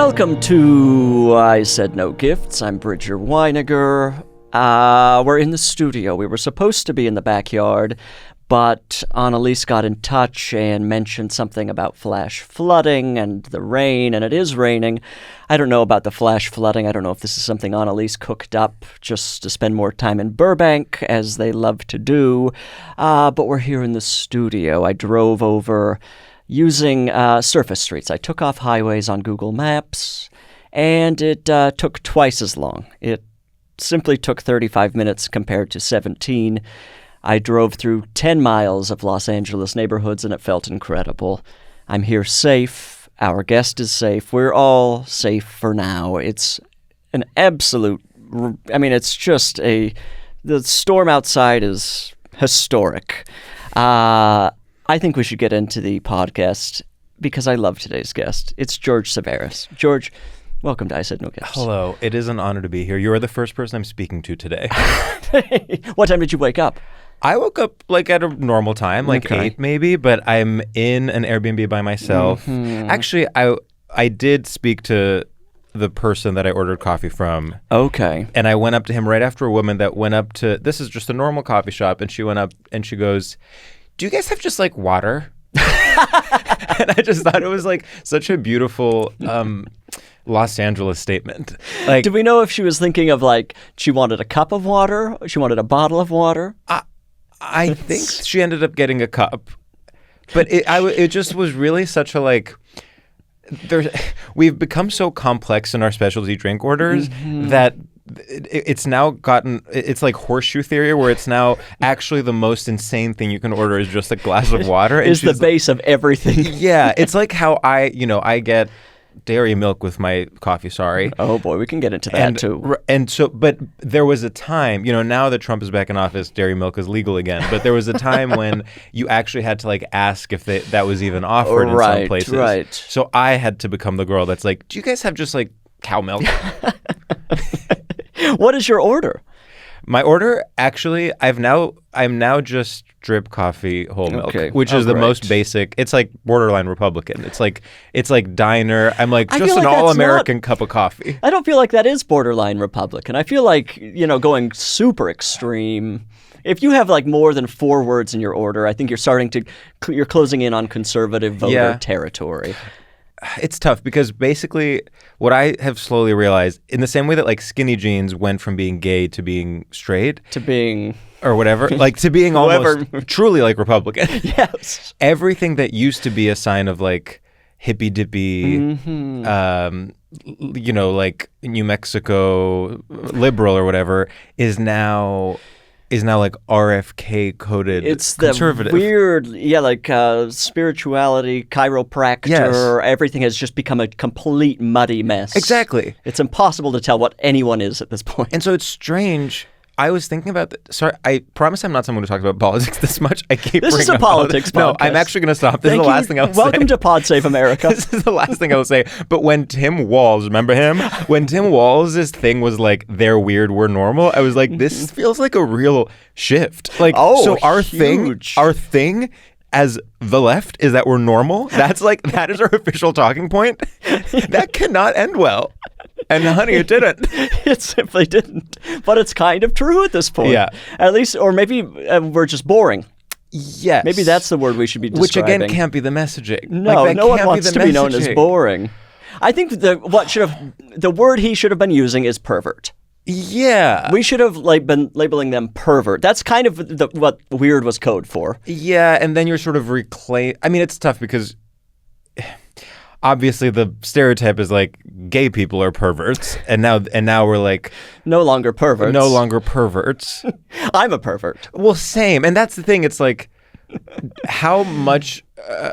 Welcome to I Said No Gifts. I'm Bridger Winegar. We're in the studio. We were supposed to be in the backyard, but Annalise got in touch and mentioned something about flash flooding and the rain, and it is raining. I don't know about the flash flooding. I don't know if this is something Annalise cooked up just to spend more time in Burbank, as they love to do. But we're here in the studio. I drove over using surface streets. I took off highways on Google Maps, and it took twice as long. It simply took 35 minutes compared to 17. I drove through 10 miles of Los Angeles neighborhoods, and it felt incredible. I'm here safe. Our guest is safe. We're all safe for now. It's an absolute... it's just the storm outside is historic. I think we should get into the podcast because I love today's guest. It's George Civeris. George, welcome to I Said No Gifts. Hello. It is an honor to be here. You are the first person I'm speaking to today. What time did you wake up? I woke up at a normal time, 8 maybe, but I'm in an Airbnb by myself. Mm-hmm. Actually, I did speak to the person that I ordered coffee from. Okay. And I went up to him right after a woman that went up to, this is just a normal coffee shop, and she went up and she goes, "Do you guys have just water?" And I just thought it was such a beautiful Los Angeles statement. Do we know if she was thinking of she wanted a cup of water? She wanted a bottle of water? I think she ended up getting a cup. But it just was really such a we've become so complex in our specialty drink orders that it's now gotten, it's like horseshoe theory, where it's now actually the most insane thing you can order is just a glass of water. Is the base of everything. Yeah. It's like how I get dairy milk with my coffee, sorry. Oh boy, we can get into that too. And so, but there was a time, now that Trump is back in office, dairy milk is legal again. But there was a time when you actually had to ask if that was even offered in some places. Right. So I had to become the girl that's do you guys have just cow milk? What is your order? My order, actually, I'm now just drip coffee whole milk, which is the most basic. It's borderline Republican. It's like diner. I'm just an all-American cup of coffee. I don't feel like that is borderline Republican. I feel going super extreme. If you have more than 4 words in your order, I think you're closing in on conservative voter territory. It's tough because basically what I have slowly realized, in the same way that skinny jeans went from being gay to being straight to being or whatever, to being almost truly Republican. Yes. Everything that used to be a sign of hippy dippy, New Mexico liberal or whatever is now RFK coded conservative. It's the weird, spirituality, chiropractor. Yes. Everything has just become a complete muddy mess. Exactly. It's impossible to tell what anyone is at this point. And so it's strange. I was thinking about sorry, I promise I'm not someone who talks about politics this much. I keep This is a politics podcast. No, I'm actually going to stop. This is the last thing I'll say. Welcome to Pod Save America. This is the last thing I will say. But when Tim Walz, remember him? When Tim Walz's thing was they're weird, we're normal, I was this feels like a real shift. So our thing as the left is that we're normal. That's that is our official talking point. That cannot end well. And honey, it didn't. It simply didn't. But it's kind of true at this point. Yeah. At least, or maybe we're just boring. Yes. Maybe that's the word we should be describing. Which again can't be the messaging. No, no one wants to be known as boring. I think the word he should have been using is pervert. Yeah. We should have been labeling them pervert. That's kind of what weird was code for. Yeah, and then you're sort of it's tough because obviously the stereotype is gay people are perverts, and now we're no longer perverts. No longer perverts. I'm a pervert. Well, same, and that's the thing. It's how much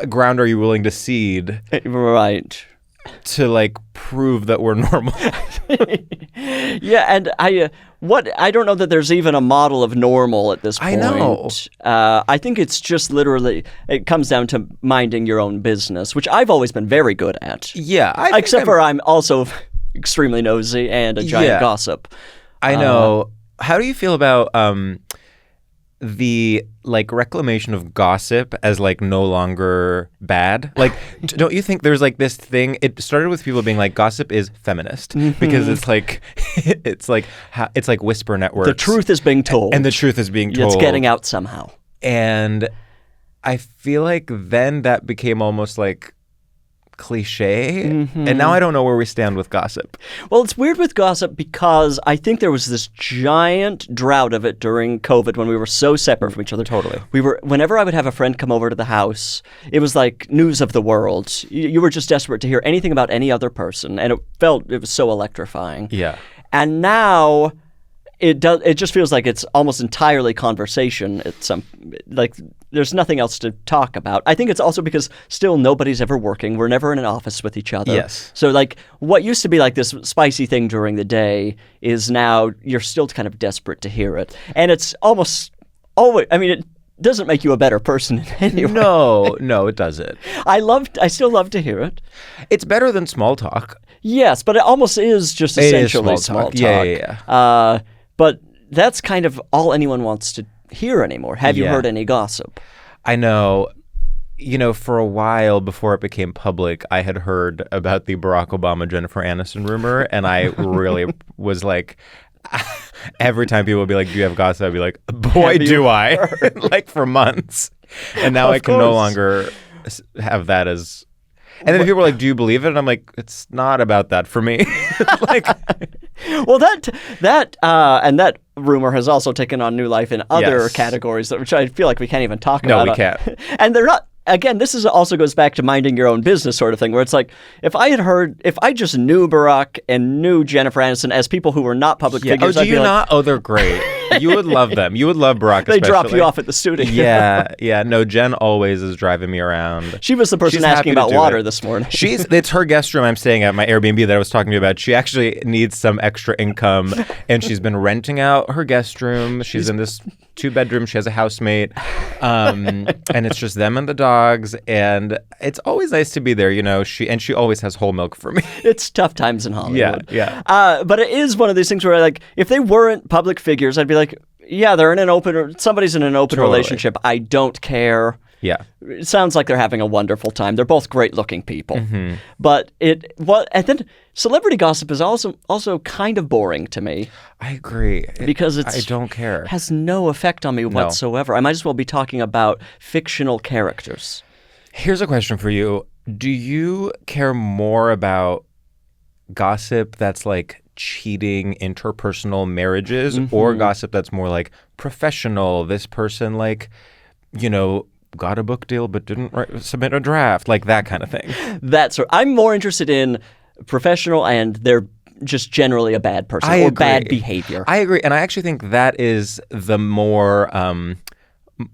ground are you willing to cede? Right. To prove that we're normal. Yeah, and I don't know that there's even a model of normal at this point. I know. I think it's just literally, it comes down to minding your own business, which I've always been very good at. Yeah. Except for I'm also extremely nosy and a giant gossip. I know. How do you feel about the like reclamation of gossip as like no longer bad. Like, don't you think there's like this thing? It started with people being like, gossip is feminist because it's like whisper networks. The truth is being told, and the truth is being told. It's getting out somehow. And I feel like then that became almost like cliche, and now I don't know where we stand with gossip. Well, it's weird with gossip because I think there was this giant drought of it during COVID when we were so separate from each other. Totally. Whenever I would have a friend come over to the house, it was like news of the world. You were just desperate to hear anything about any other person, and it was so electrifying. Yeah. And now it just feels like it's almost entirely conversation. There's nothing else to talk about. I think it's also because still nobody's ever working. We're never in an office with each other. Yes. So like what used to be like this spicy thing during the day is now you're still kind of desperate to hear it. And it's almost always, I mean, it doesn't make you a better person in any way. No, it doesn't. I still love to hear it. It's better than small talk. Yes, but it almost is just essentially small talk. Yeah. But that's kind of all anyone wants to hear anymore. Have you heard any gossip? I know. You know, for a while before it became public, I had heard about the Barack Obama Jennifer Aniston rumor, and I really was like, every time people would be like, "Do you have gossip?" I'd be like, "Boy, do I!" Like for months, and now I can no longer have that as. And then people are like, "Do you believe it?" And I'm like, "It's not about that for me." Like, well, that rumor has also taken on new life in other categories, which I feel like we can't even talk about. No, we can't. And they're not. Again, this also goes back to minding your own business sort of thing, where it's like, if I just knew Barack and knew Jennifer Aniston as people who were not public figures, do you not? Oh, they're great. You would love them. You would love Barack especially. They drop you off at the studio. Yeah. No, Jen always is driving me around. She was the person asking about water this morning. It's her guest room I'm staying at, my Airbnb that I was talking to you about. She actually needs some extra income, and she's been renting out her guest room. She's in this 2-bedroom. She has a housemate, and it's just them and the dogs, and it's always nice to be there, you know. She always has whole milk for me. It's tough times in Hollywood. Yeah. But it is one of these things where, like, if they weren't public figures, I'd be like, yeah, somebody's in an open relationship. I don't care. Yeah. It sounds like they're having a wonderful time. They're both great-looking people. Mm-hmm. But and then celebrity gossip is also kind of boring to me. I agree. Because I don't care. Has no effect on me whatsoever. I might as well be talking about fictional characters. Here's a question for you. Do you care more about gossip that's like cheating interpersonal marriages, or gossip that's more like professional? This person, like, you know, got a book deal but didn't submit a draft, like that kind of thing. I'm more interested in professional, and they're just generally a bad person or bad behavior. I agree, and I actually think that is the more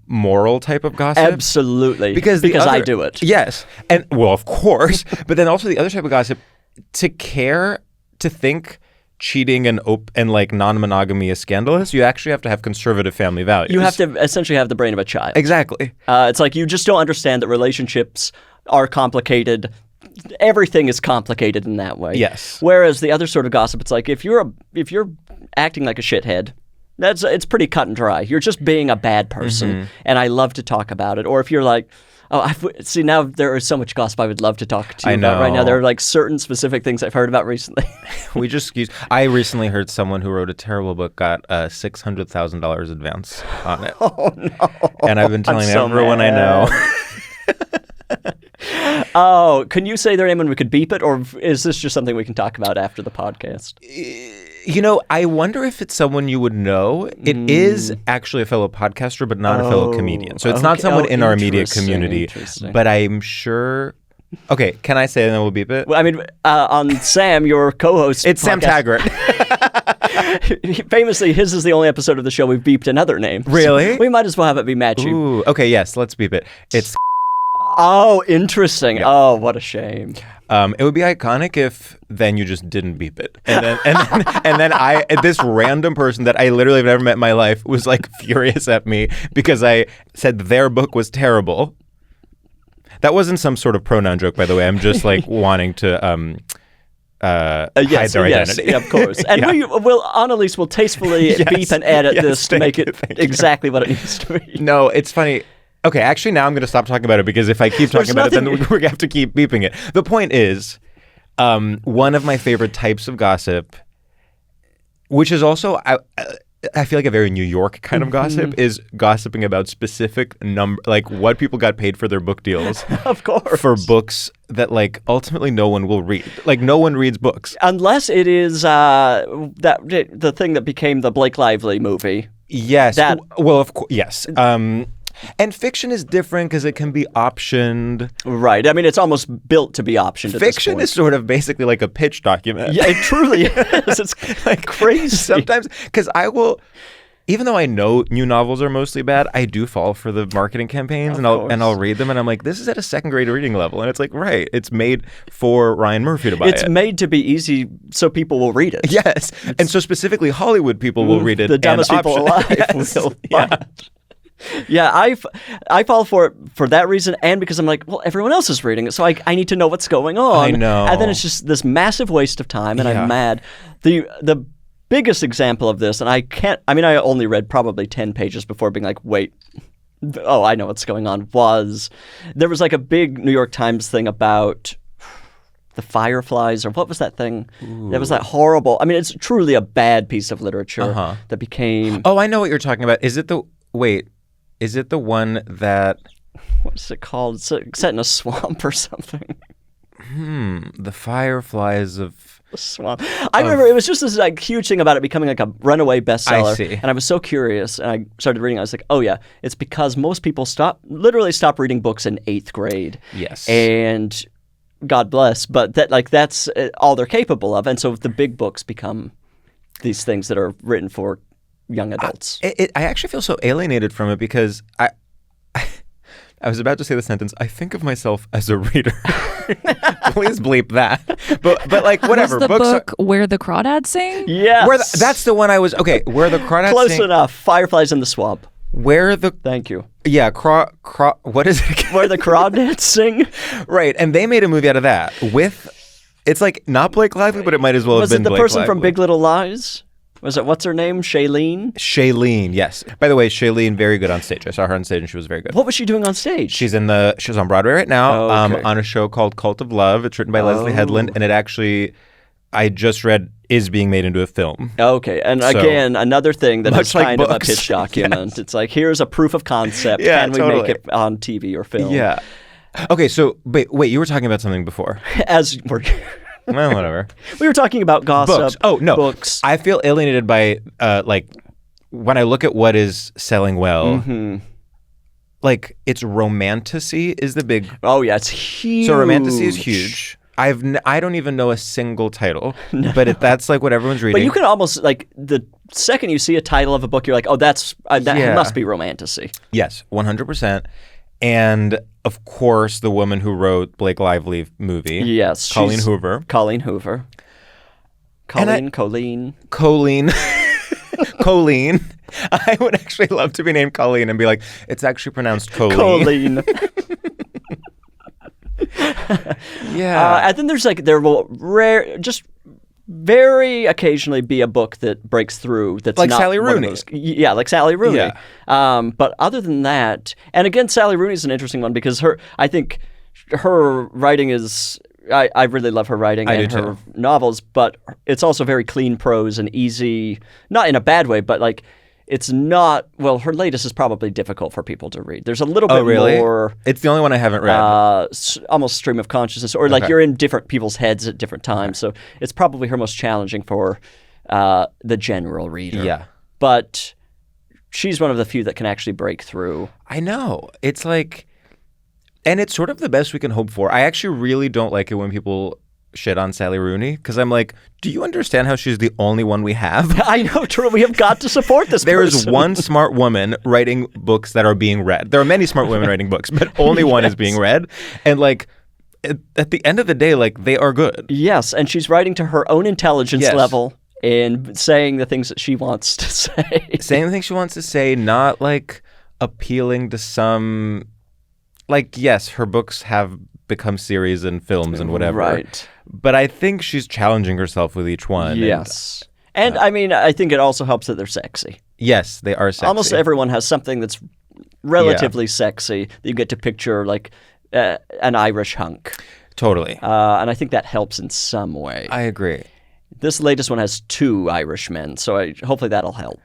moral type of gossip. Absolutely, because I do it. Yes, and well, of course, but then also the other type of gossip, to think cheating and like non-monogamy is scandalous, you actually have to have conservative family values. You have to essentially have the brain of a child. Exactly. It's like you just don't understand that relationships are complicated. Everything is complicated in that way. Yes. Whereas the other sort of gossip, it's like if you're acting like a shithead, it's pretty cut and dry. You're just being a bad person, and I love to talk about it. Or if you're like, see, now there is so much gossip I would love to talk to you about right now. There are like certain specific things I've heard about recently. I recently heard someone who wrote a terrible book got a $600,000 advance on it. Oh, no. And I've been telling everyone I know. Oh, can you say their name and we could beep it? Or is this just something we can talk about after the podcast? You know, I wonder if it's someone you would know. It is actually a fellow podcaster, but not a fellow comedian. So it's not someone in our immediate community. But I'm sure... Okay, can I say it and then we'll beep it? Well, I mean, on Sam, your co-host... It's podcast. Sam Taggart. Famously, his is the only episode of the show we've beeped another name. Really? So we might as well have it be matchy. Ooh, okay, yes, let's beep it. It's... Oh, interesting. Yep. Oh, what a shame. It would be iconic if then you just didn't beep it, and then this random person that I literally have never met in my life was like furious at me because I said their book was terrible. That wasn't some sort of pronoun joke, by the way. I'm just like wanting to hide their identity. Yes, of course. And Annalise will tastefully beep and edit this to make it exactly what it needs to be. No, it's funny. Okay, actually, now I'm going to stop talking about it because if I keep talking about it, then we're going to have to keep beeping it. The point is, one of my favorite types of gossip, which is also, I feel like a very New York kind of gossip, is gossiping about specific like what people got paid for their book deals. Of course. For books that like ultimately no one will read. Like no one reads books. Unless it is the thing that became the Blake Lively movie. Yes. Well, of course, yes. And fiction is different because it can be optioned. Right. I mean, it's almost built to be optioned. Fiction is sort of basically like a pitch document. Yeah, it truly is. It's like crazy. Sometimes, because even though I know new novels are mostly bad, I do fall for the marketing campaigns and I'll read them and I'm like, this is at a second grade reading level. And it's like, right, it's made for Ryan Murphy to buy it. It's made to be easy so people will read it. Yes. And so specifically Hollywood people will read it. The dumbest people alive will buy it. Yeah, I fall for it for that reason and because I'm like, well, everyone else is reading it, so I need to know what's going on. I know. And then it's just this massive waste of time, and I'm mad. The biggest example of this, and I only read probably 10 pages before being like, wait, I know what's going on, there was like a big New York Times thing about the Fireflies, or what was that thing? Ooh. That was that horrible, I mean, it's truly a bad piece of literature that became... Oh, I know what you're talking about. Is it the one that... What is it called? It's set in a swamp or something. The Fireflies of... The swamp. I remember it was just this like huge thing about it becoming like a runaway bestseller. I see. And I was so curious, and I started reading. I was like, oh yeah, it's because most people literally stop reading books in 8th grade. Yes. And God bless, but that's all they're capable of. And so the big books become these things that are written for young adults. I actually feel so alienated from it because I was about to say the sentence, I think of myself as a reader. Please bleep that. But like, whatever. Was the book Where the Crawdads Sing? Yes. That's the one I was... Okay, Where the Crawdads Sing. Close enough. Fireflies in the Swamp. Thank you. Yeah, what is it? Where the Crawdads Sing. Right, and they made a movie out of that with... It's like not Blake Lively, but it might as well have been Blake Lively. Was it the person from Big Little Lies? Was it, what's her name? Shailene? Shailene, yes. By the way, Shailene, very good on stage. I saw her on stage and she was very good. What was she doing on stage? She's on Broadway right now on a show called Cult of Love. It's written by Leslie Headland, and it actually, I just read, is being made into a film. Okay, and again, another thing that is kind of a pitch document. Yes. It's like, here's a proof of concept. Yeah, Can we make it on TV or film? Yeah. Okay, so wait, you were talking about something before. As we're... Well, whatever. We were talking about gossip. Books. Oh, no. Books. I feel alienated by, like, when I look at what is selling well, like, it's romantasy is the big... Oh, yeah, it's huge. So romantasy is huge. I don't even know a single title, but that's, like, what everyone's reading. But you can almost, like, the second you see a title of a book, you're like, oh, that must be romantasy. Yes, 100%. And... Of course, the woman who wrote Blake Lively movie. Yes. Colleen Hoover. Colleen. Colleen. I would actually love to be named Colleen and be like, it's actually pronounced Colleen. Yeah. And then there will just very occasionally be a book that breaks through that's like not Sally Rooney. Yeah, like Sally Rooney. Yeah. But other than that, and again, Sally Rooney is an interesting one because I think her writing is... I really love her writing and her novels, but it's also very clean prose and easy, not in a bad way, but like it's not... Well, her latest is probably difficult for people to read. There's a little bit more... It's the only one I haven't read. Almost stream of consciousness, or like you're in different people's heads at different times. So it's probably her most challenging for the general reader. Yeah. But she's one of the few that can actually break through. I know. It's like... And it's sort of the best we can hope for. I actually really don't like it when people shit on Sally Rooney because I'm like, do you understand how she's the only one we have? I know, true. We have got to support this There person. is one smart woman writing books that are being read. There are many smart women writing books, but only one is being read. And like, at the end of the day, like, they are good. Yes, and she's writing to her own intelligence level and saying the things that she wants to say. Saying the things she wants to say, not like appealing to some... Like, yes, her books have become series and films and whatever. Right. But I think she's challenging herself with each one. Yes. And I mean, I think it also helps that they're sexy. Yes, they are sexy. Almost everyone has something that's relatively sexy that you get to picture like an Irish hunk. Totally. And I think that helps in some way. I agree. This latest one has 2 Irish men, so hopefully that'll help.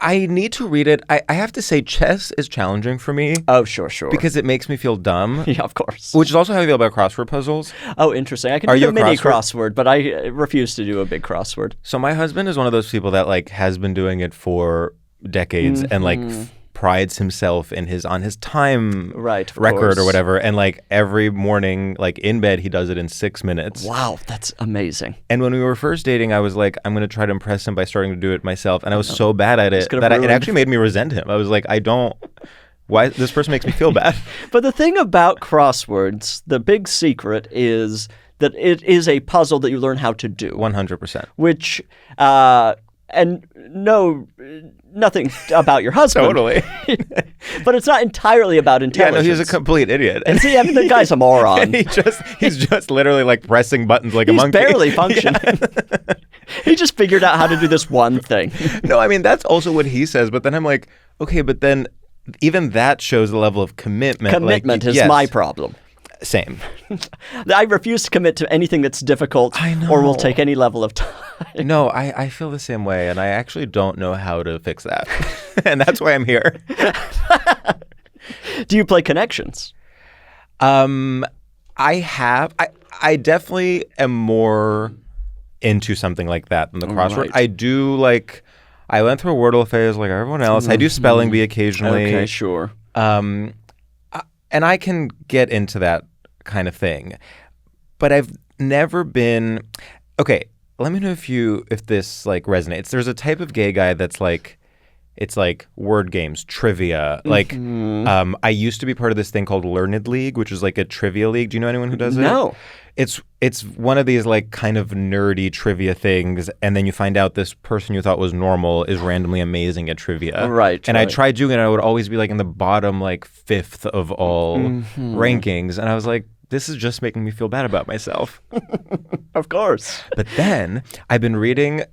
I need to read it. I have to say chess is challenging for me. Oh, sure. Because it makes me feel dumb. Yeah, of course. Which is also how I feel about crossword puzzles. Oh, interesting. I can do a mini crossword, but I refuse to do a big crossword. So my husband is one of those people that like has been doing it for decades and like prides himself in his time record or whatever, and like every morning like in bed he does it in 6 minutes. That's amazing. And when we were first dating, I was like, I'm going to try to impress him by starting to do it myself, and I was so bad at it that it actually made me resent him. I was like, why this person makes me feel bad. But the thing about crosswords, the big secret is that it is a puzzle that you learn how to do 100%, which and nothing about your husband. Totally. But it's not entirely about intelligence. Yeah, no, he's a complete idiot. And see, I mean, the guy's a moron. He's just literally like pressing buttons like a monkey. He's barely functioning. Yeah. He just figured out how to do this one thing. No, I mean, that's also what he says. But then I'm like, okay, but then even that shows the level of commitment. Commitment is my problem. Same. I refuse to commit to anything that's difficult or will take any level of time. No, I feel the same way, and I actually don't know how to fix that. And that's why I'm here. Do you play Connections? I definitely am more into something like that than the crossword. Right. I went through a Wordle phase like everyone else. I do spelling bee occasionally. Okay, sure. And I can get into that kind of thing. But I've never been... Okay, let me know if this like resonates. There's a type of gay guy that's like... It's like word games, trivia. Like, I used to be part of this thing called Learned League, which is like a trivia league. Do you know anyone who does it? No. It's one of these like kind of nerdy trivia things, and then you find out this person you thought was normal is randomly amazing at trivia. Right. And I tried doing it, and I would always be like in the bottom like 5th of all rankings, and I was like, this is just making me feel bad about myself. Of course. But then I've been reading.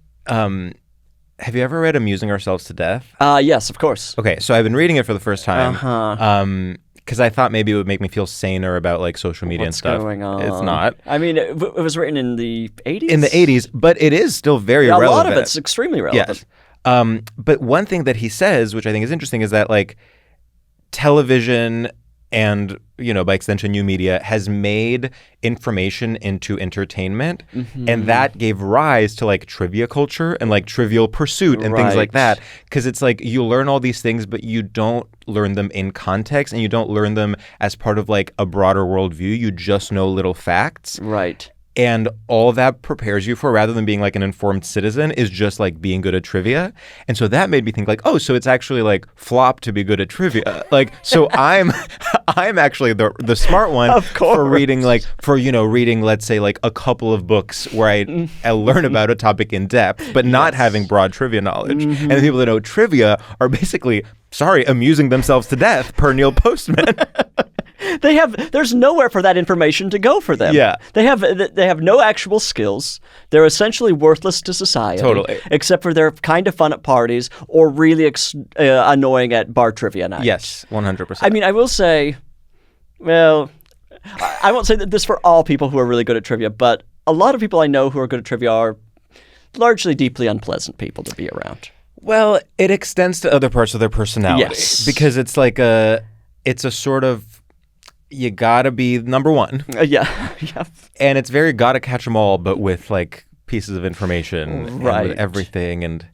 Have you ever read Amusing Ourselves to Death? Yes, of course. Okay, so I've been reading it for the first time. Because I thought maybe it would make me feel saner about like social media and stuff. What's going on? It's not. I mean, it was written in the 80s? In the 80s, but it is still very relevant. A lot of it's extremely relevant. Yes. But one thing that he says, which I think is interesting, is that like television and, you know, by extension, new media has made information into entertainment. And that gave rise to like trivia culture and like Trivial Pursuit and things like that. Because it's like you learn all these things, but you don't learn them in context and you don't learn them as part of like a broader worldview. You just know little facts. Right. And all that prepares you for, rather than being like an informed citizen, is just like being good at trivia. And so that made me think like, oh, so it's actually like flop to be good at trivia. Like, so I'm actually the smart one for reading reading, let's say like a couple of books where I learn about a topic in depth, but not having broad trivia knowledge. And the people that know trivia are basically, amusing themselves to death per Neil Postman. There's nowhere for that information to go for them. Yeah. They have no actual skills. They're essentially worthless to society. Totally. Except for they're kind of fun at parties or really annoying at bar trivia night. Yes, 100%. I mean, I will say, well, I won't say that this for all people who are really good at trivia, but a lot of people I know who are good at trivia are largely deeply unpleasant people to be around. Well, it extends to other parts of their personality. Yes. Because it's like it's a sort of, you gotta be number one. Yeah. And it's very gotta catch them all, but with like pieces of information and with everything. And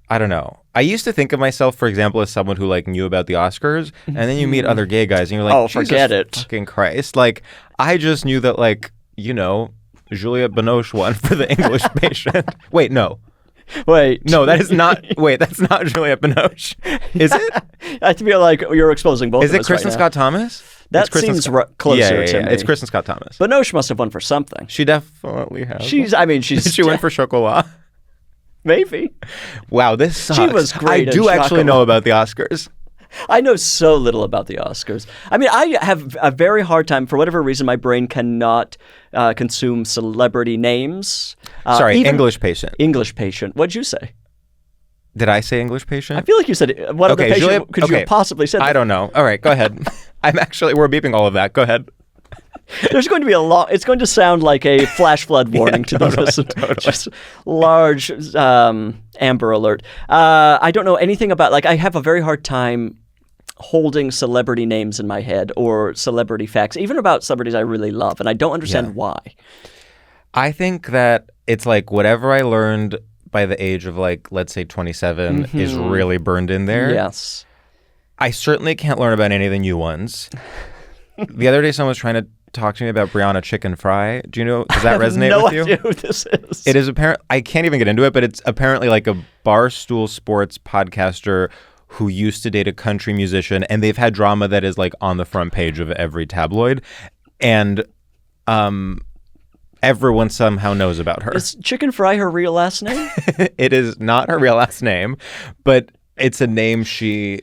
I don't know. I used to think of myself, for example, as someone who like knew about the Oscars, and then you meet other gay guys and you're like, oh, forget it. Fucking Christ. Like, I just knew that, like, you know, Juliette Binoche won for The English Patient. Wait, no. No, that is not. Wait, that's not Juliette Binoche. Is it? I feel like you're exposing both of us. Is it Kristen Scott Thomas? That seems closer to me. It's Kristen Scott Thomas. Binoche must have won for something. She definitely has. Did she win for Chocolat? Maybe. Wow, this sucks. She was great. I do actually know about the Oscars. I know so little about the Oscars. I mean, I have a very hard time, for whatever reason, my brain cannot consume celebrity names. Sorry, English Patient. English Patient. What'd you say? Did I say English Patient? I feel like you said it. What other patient could you have possibly said that? I don't know. All right, go ahead. We're beeping all of that. Go ahead. There's going to be it's going to sound like a flash flood warning to the listeners. Totally. Just large Amber Alert. I don't know anything about, I have a very hard time holding celebrity names in my head or celebrity facts, even about celebrities I really love, and I don't understand why. I think that it's whatever I learned by the age of let's say 27 is really burned in there. Yes. I certainly can't learn about any of the new ones. The other day someone was trying to talk to me about Brianna Chicken Fry. Do you know, does that resonate with you? I have no idea who this is. It is apparent. I can't even get into it, but it's apparently a Barstool Sports podcaster who used to date a country musician, and they've had drama that is on the front page of every tabloid. And everyone somehow knows about her. Is Chicken Fry her real last name? It is not her real last name, but it's a name she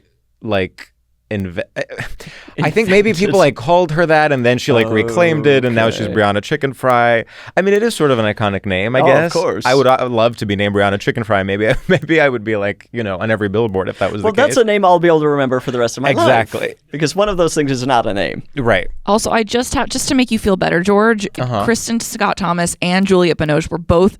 I think maybe people called her that, and then she reclaimed it, and now she's Brianna Chicken Fry. I mean, it is sort of an iconic name, I guess. Of course. I would love to be named Brianna Chicken Fry. Maybe I would be on every billboard if that was the case. Well, that's a name I'll be able to remember for the rest of my life. Exactly. Because one of those things is not a name. Right. Also, I just to make you feel better, George, Kristen Scott Thomas and Juliette Binoche were both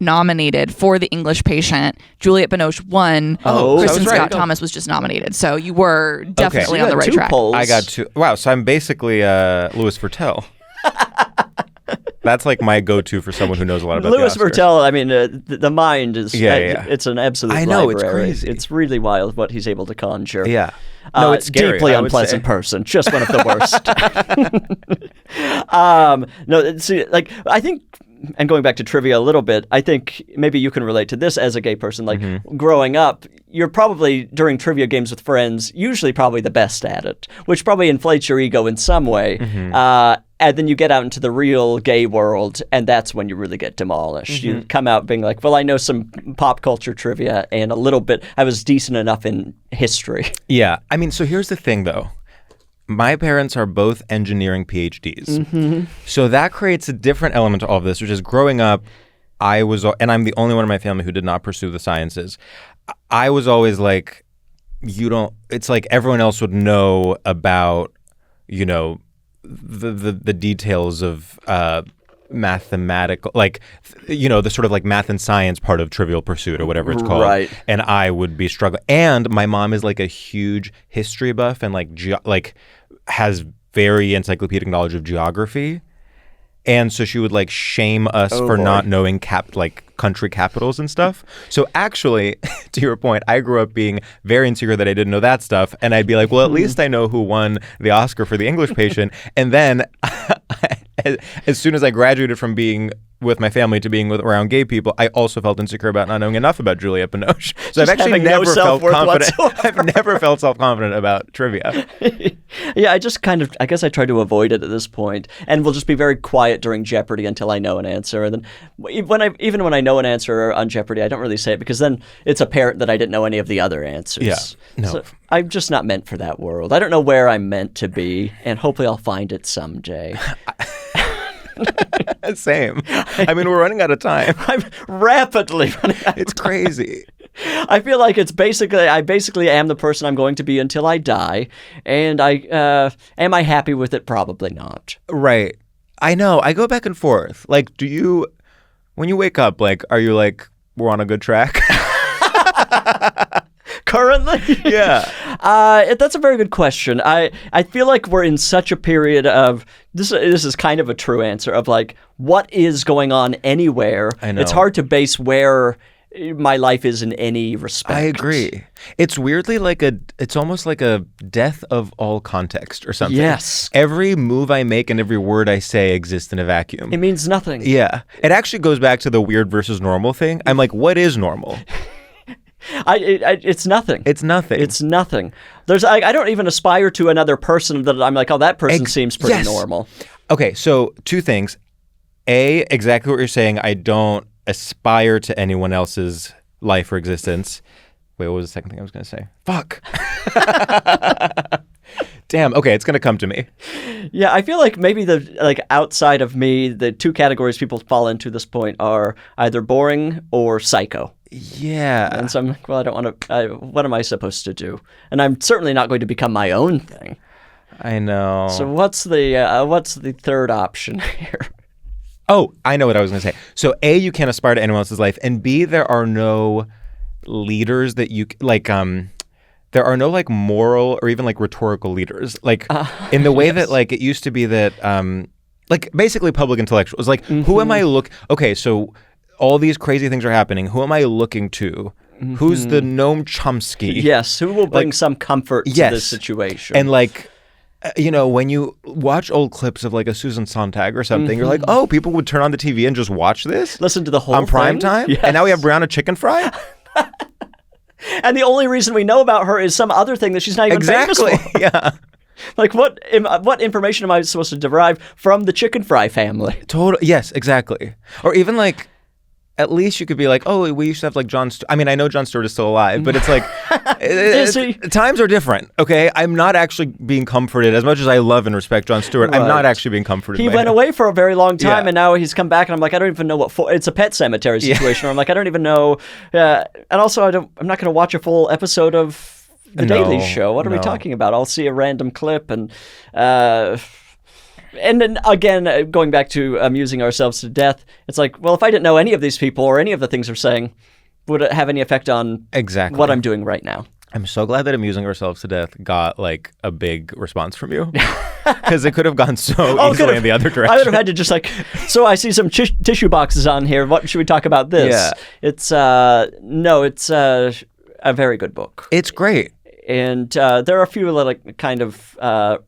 nominated for The English Patient. Juliette Binoche won. Kristen Scott Thomas was just nominated. So you were definitely on the right track. I got two. Wow, so I'm basically Louis Virtel. That's my go-to for someone who knows a lot about Louis the Oscars. Virtel, I mean, the mind is, it's an absolute I know, library. it's crazy. It's really wild what he's able to conjure. Yeah. No, it's scary, deeply unpleasant person. Just one of the worst. No, see, I think, and going back to trivia a little bit, I think maybe you can relate to this as a gay person. Growing up, you're probably, during trivia games with friends, usually probably the best at it, which probably inflates your ego in some way. And then you get out into the real gay world, and that's when you really get demolished. You come out being like, well, I know some pop culture trivia and a little bit, I was decent enough in history. Yeah. I mean, so here's the thing, though. My parents are both engineering PhDs. So that creates a different element to all of this, which is growing up, and I'm the only one in my family who did not pursue the sciences. I was always it's everyone else would know about, the details of mathematical, the sort of math and science part of Trivial Pursuit or whatever it's called. Right. And I would be struggling. And my mom is a huge history buff and has very encyclopedic knowledge of geography. And so she would shame us for not knowing country capitals and stuff. So actually, to your point, I grew up being very insecure that I didn't know that stuff. And I'd be like, well, at least I know who won the Oscar for The English Patient. And then as soon as I graduated from being with my family to being around gay people, I also felt insecure about not knowing enough about Juliette Binoche. So I've actually never felt confident. I've never felt self-confident about trivia. Yeah, I guess I try to avoid it at this point, and will just be very quiet during Jeopardy until I know an answer. And then even when I know an answer on Jeopardy, I don't really say it because then it's apparent that I didn't know any of the other answers. Yeah, no. So I'm just not meant for that world. I don't know where I'm meant to be, and hopefully I'll find it someday. Same. I mean, we're running out of time. I'm rapidly running out of It's crazy. I feel like I basically am the person I'm going to be until I die, and am I happy with it? Probably not. Right. I know. I go back and forth. Do you, when you wake up, are you we're on a good track? Currently? Yeah. That's a very good question. I feel like we're in such a period of, this is kind of a true answer, of what is going on anywhere. I know. It's hard to base where my life is in any respect. I agree. It's weirdly it's almost like a death of all context or something. Yes. Every move I make and every word I say exists in a vacuum. It means nothing. Yeah. It actually goes back to the weird versus normal thing. I'm like, what is normal? It's nothing. It's nothing. It's nothing. I don't even aspire to another person that I'm like, oh, that person seems pretty normal. Okay, so two things. A, exactly what you're saying. I don't aspire to anyone else's life or existence. Wait, what was the second thing I was going to say? Fuck. Damn. Okay, it's gonna come to me. Yeah, I feel like maybe outside of me, the two categories people fall into this point are either boring or psycho. Yeah. And so I'm like, well, I don't want to. What am I supposed to do? And I'm certainly not going to become my own thing. I know. So what's the third option here? Oh, I know what I was going to say. So A, you can't aspire to anyone else's life, and B, there are no leaders that you like. There are no like moral or even like rhetorical leaders, like in the way that like it used to be that like basically public intellectuals. Like who am I Okay, so all these crazy things are happening. Who am I looking to? Who's the Noam Chomsky? Yes, who will bring some comfort to this situation? And like. When you watch old clips of like a Susan Sontag or something, you're like, oh, people would turn on the TV and just watch this? Listen to the whole on prime thing? time? Yes. And now we have Brianna Chicken Fry? And the only reason we know about her is some other thing that she's not even famous for. Yeah. Like, what information am I supposed to derive from the Chicken Fry family? Yes, exactly. Or even like, at least you could be like, oh, we used to have like Jon Stewart. I mean, I know Jon Stewart is still alive, but it's like, times are different, okay? I'm not actually being comforted. As much as I love and respect Jon Stewart, right. I'm not actually being comforted. He went away for a very long time, and now he's come back, and I'm like, I don't even know it's a Pet Cemetery situation. Where I'm like, I don't even know. And also, I'm not going to watch a full episode of The Daily Show. What are we talking about? I'll see a random clip, and then again, going back to amusing ourselves to death, it's like, well, if I didn't know any of these people or any of the things they're saying, would it have any effect on what I'm doing right now? I'm so glad that amusing ourselves to death got like a big response from you, because it could have gone so easily in the other direction. I would have had to just like, so I see some tissue boxes on here. What should we talk about this? Yeah. It's a very good book. It's great. And there are a few like kind of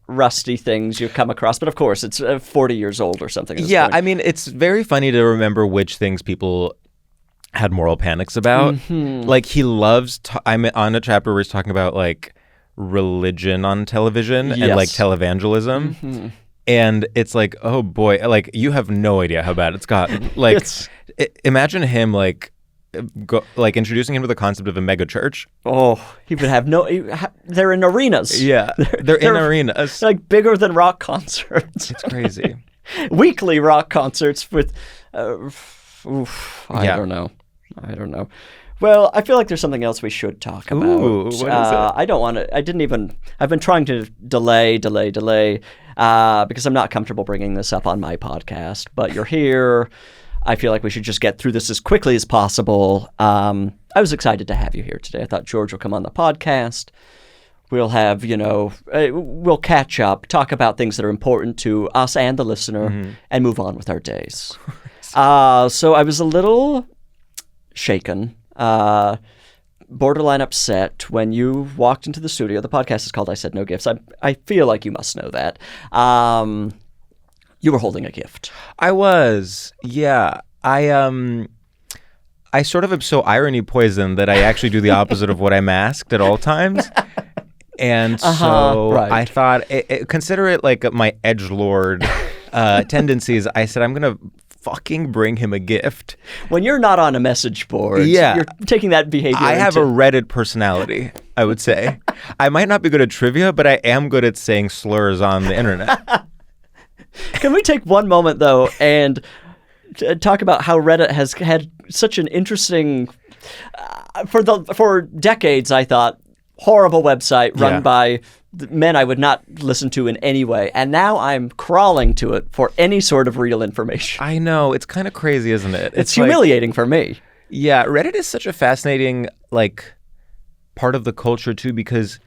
rusty things you come across, but of course it's 40 years old or something. At this point. I mean, it's very funny to remember which things people had moral panics about. Like he loves. I'm on a chapter where he's talking about like religion on television and like televangelism, and it's like, oh boy, like you have no idea how bad it's gotten. Like, imagine him like. Introducing him to the concept of a mega church. Oh, he would have they're in arenas. Yeah, they're in arenas. Like bigger than rock concerts. It's crazy. Weekly rock concerts with, I don't know. Well, I feel like there's something else we should talk about. Ooh, what is it? I don't want to. I've been trying to delay, because I'm not comfortable bringing this up on my podcast. But you're here. I feel like we should just get through this as quickly as possible. I was excited to have you here today. I thought George will come on the podcast. We'll have, we'll catch up, talk about things that are important to us and the listener, and move on with our days. So I was a little shaken, borderline upset when you walked into the studio. The podcast is called I Said No Gifts. I feel like you must know that. You were holding a gift. I was, yeah. I sort of am so irony poisoned that I actually do the opposite of what I'm asked at all times. And so I thought, consider it like my edgelord tendencies. I said, I'm going to fucking bring him a gift. When you're not on a message board, you're taking that behavior. I have a Reddit personality, I would say. I might not be good at trivia, but I am good at saying slurs on the internet. Can we take one moment, though, and talk about how Reddit has had such an interesting, for decades, I thought, horrible website run by men I would not listen to in any way. And now I'm crawling to it for any sort of real information. I know. It's kind of crazy, isn't it? It's humiliating for me. Yeah. Reddit is such a fascinating, part of the culture, too, because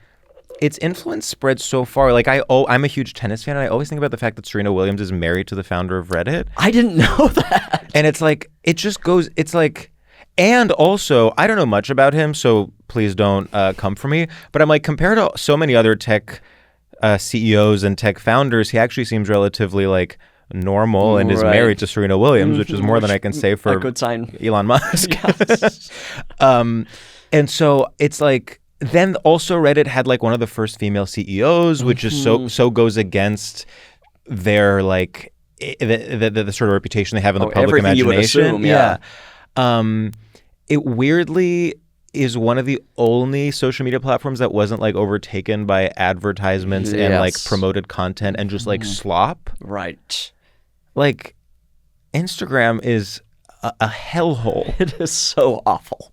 its influence spreads so far. Like, I'm a huge tennis fan, and I always think about the fact that Serena Williams is married to the founder of Reddit. I didn't know that. And it's like, it just goes, it's like, and also, I don't know much about him, so please don't come for me. But I'm like, compared to so many other tech CEOs and tech founders, he actually seems relatively normal and is married to Serena Williams, which is more than I can say for a good sign. Elon Musk. Yes. And so it's like, then also Reddit had one of the first female CEOs, which is so goes against their the sort of reputation they have in the public imagination. You would assume, yeah. It weirdly is one of the only social media platforms that wasn't like overtaken by advertisements and like promoted content and just like slop. Right. Like Instagram is a hellhole. It is so awful.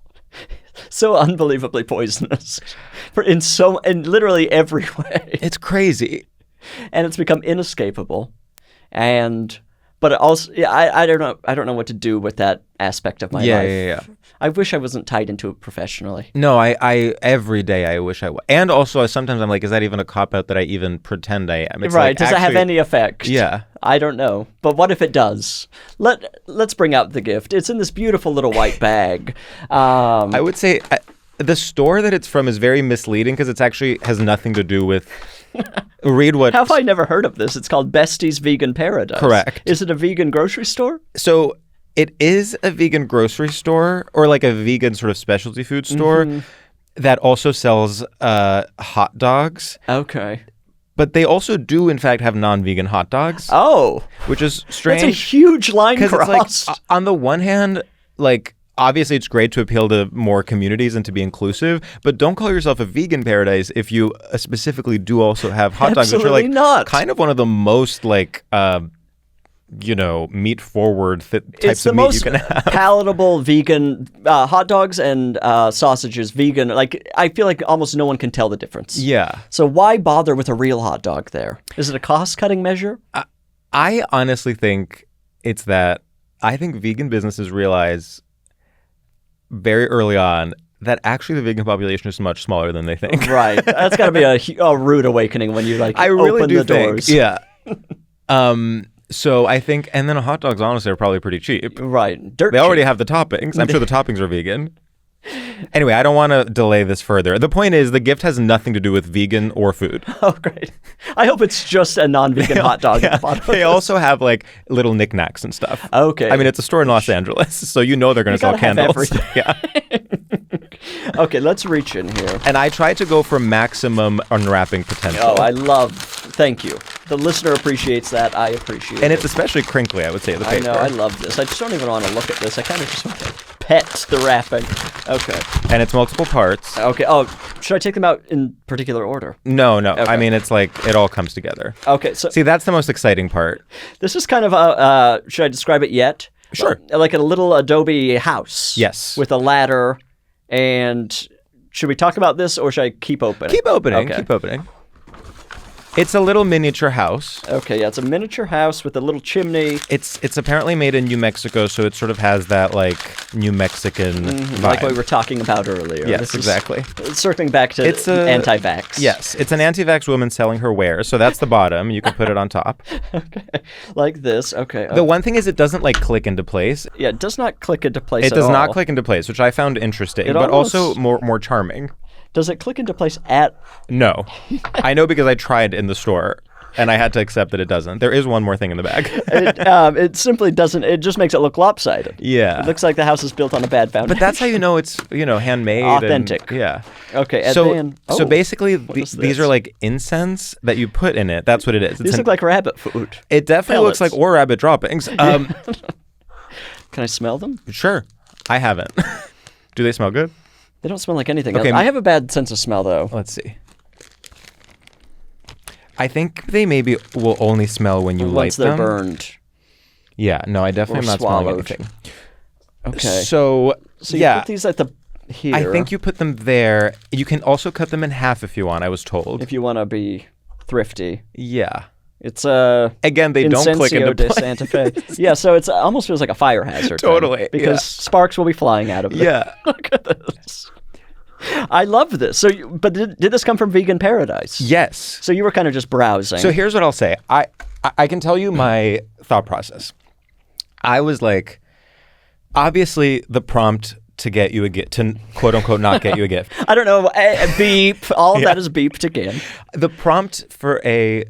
So unbelievably poisonous in literally every way. It's crazy. And it's become inescapable. But also, I don't know what to do with that aspect of my life. Yeah. I wish I wasn't tied into it professionally. No, I every day I wish I was. And also sometimes I'm like, is that even a cop-out that I even pretend I am? It's right. Like, does it have any effect? Yeah. I don't know. But what if it does? Let's bring out the gift. It's in this beautiful little white bag. I would say the store that it's from is very misleading because it's actually has nothing to do with... Read what... How have I never heard of this? It's called Bestie's Vegan Paradise. Correct. Is it a vegan grocery store? So it is a vegan grocery store or like a vegan sort of specialty food store that also sells hot dogs. Okay. But they also do, in fact, have non-vegan hot dogs. Oh. Which is strange. That's a huge line crossed. It's like, on the one hand, like... Obviously, it's great to appeal to more communities and to be inclusive, but don't call yourself a vegan paradise if you specifically do also have hot dogs, which are like not. Kind of one of the most like meat forward types of meat you can have. It's the most palatable vegan hot dogs and sausages. Vegan, like I feel like almost no one can tell the difference. Yeah. So why bother with a real hot dog there? Is it a cost-cutting measure? I honestly think it's that I think vegan businesses realize very early on that actually the vegan population is much smaller than they think. Right. That's got to be a rude awakening when you I really open do the doors. Think, yeah. So I think, and then hot dogs honestly are probably pretty cheap. Right. They already have the toppings. I'm sure the toppings are vegan. Anyway, I don't want to delay this further. The point is the gift has nothing to do with vegan or food. Oh, great. I hope it's just a non-vegan hot dog at the bottom. They also have like little knickknacks and stuff. Okay. I mean, it's a store in Los Angeles, so you know they're going to sell candles. Yeah. Okay, let's reach in here. And I try to go for maximum unwrapping potential. Oh, thank you. The listener appreciates that. I appreciate it. And it's especially crinkly, I would say, the paper. I know, I love this. I just don't even want to look at this. I kind of just want to pet the wrapping. Okay. And it's multiple parts. Okay. Oh, should I take them out in particular order? No. Okay. I mean, it's like it all comes together. Okay. So see, that's the most exciting part. This is kind of should I describe it yet? Sure. Like a little adobe house. Yes. With a ladder. And should we talk about this or should I keep opening? Keep opening. Okay. Keep opening. It's a little miniature house. Okay, yeah, it's a miniature house with a little chimney. It's apparently made in New Mexico, so it sort of has that like New Mexican vibe. Like what we were talking about earlier. Yes, exactly. Circling back to anti-vax. Yes, it's an anti-vax woman selling her wares, so that's the bottom. You can put it on top. Okay, like this. Okay. The one thing is it doesn't like click into place. Yeah, it does not click into place It at does all. not click into place, which I found interesting, It but almost- also more charming. Does it click into place at... No. I know because I tried in the store. And I had to accept that it doesn't. There is one more thing in the bag. It simply doesn't. It just makes it look lopsided. Yeah. It looks like the house is built on a bad foundation. But that's how you know it's, handmade. Authentic. Yeah. Okay. And So, then, so basically, is these this? are like incense that you put in it. That's what it is. These look like rabbit food. It definitely looks like or rabbit droppings. Can I smell them? Sure. I haven't. Do they smell good? They don't smell like anything Okay. else. I have a bad sense of smell, though. Let's see. I think they maybe will only smell when you light Once they're them. burned. Yeah, no, I definitely am not smelling swallowed. anything. Okay. So you yeah, put these at the here. I think you put them there. You can also cut them in half if you want, I was told. if you want to be thrifty. Yeah. It's Again, they don't click into Incensio de place. Santa Fe. Yeah, so it almost feels like a fire hazard. then, Totally, because yeah. sparks will be flying out of it. Yeah. Look at this. I love this. So, but did this come from Vegan Paradise? Yes. So you were kind of just browsing. So here's what I'll say. I can tell you my thought process. I was like, obviously the prompt to get you a gift, to quote unquote not get you a gift. I don't know. Beep. All of that is beeped again. The prompt for a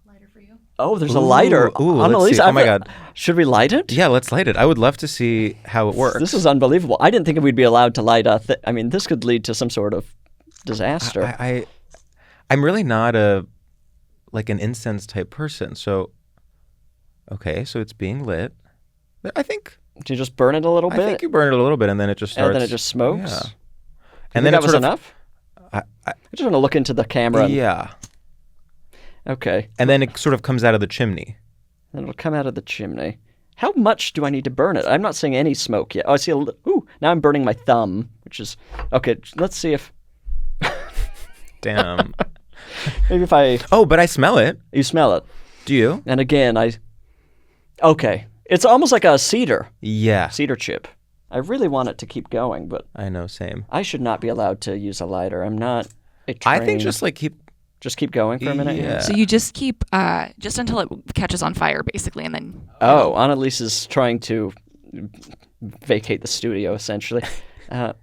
Lighter for you. Oh, there's a lighter. Ooh, let's Annalise, see. Oh my God. Should we light it? yeah, let's light it. I would love to see how it works. This is unbelievable. I didn't think we'd be allowed to light a. I mean, this could lead to some sort of disaster. I'm really not an incense type person. So, okay, so it's being lit. I think Do you just burn it a little bit? I think you burn it a little bit, and then it just starts. And then it just smokes? Yeah. And then that was enough? I just want to look into the camera. Yeah. Okay. And then it sort of comes out of the chimney. Then it'll come out of the chimney. How much do I need to burn it? I'm not seeing any smoke yet. Oh, I see ooh, now I'm burning my thumb, which is... Okay, let's see if... Damn. Maybe if I... Oh, but I smell it. You smell it. Do you? And again, Okay. It's almost like a cedar. Yeah. Cedar chip. I really want it to keep going, but... I know, same. I should not be allowed to use a lighter. I'm not a trained... I think just keep going for a minute? Yeah. So you just keep, just until it catches on fire, basically, and then... Oh, Annalise is trying to vacate the studio, essentially. I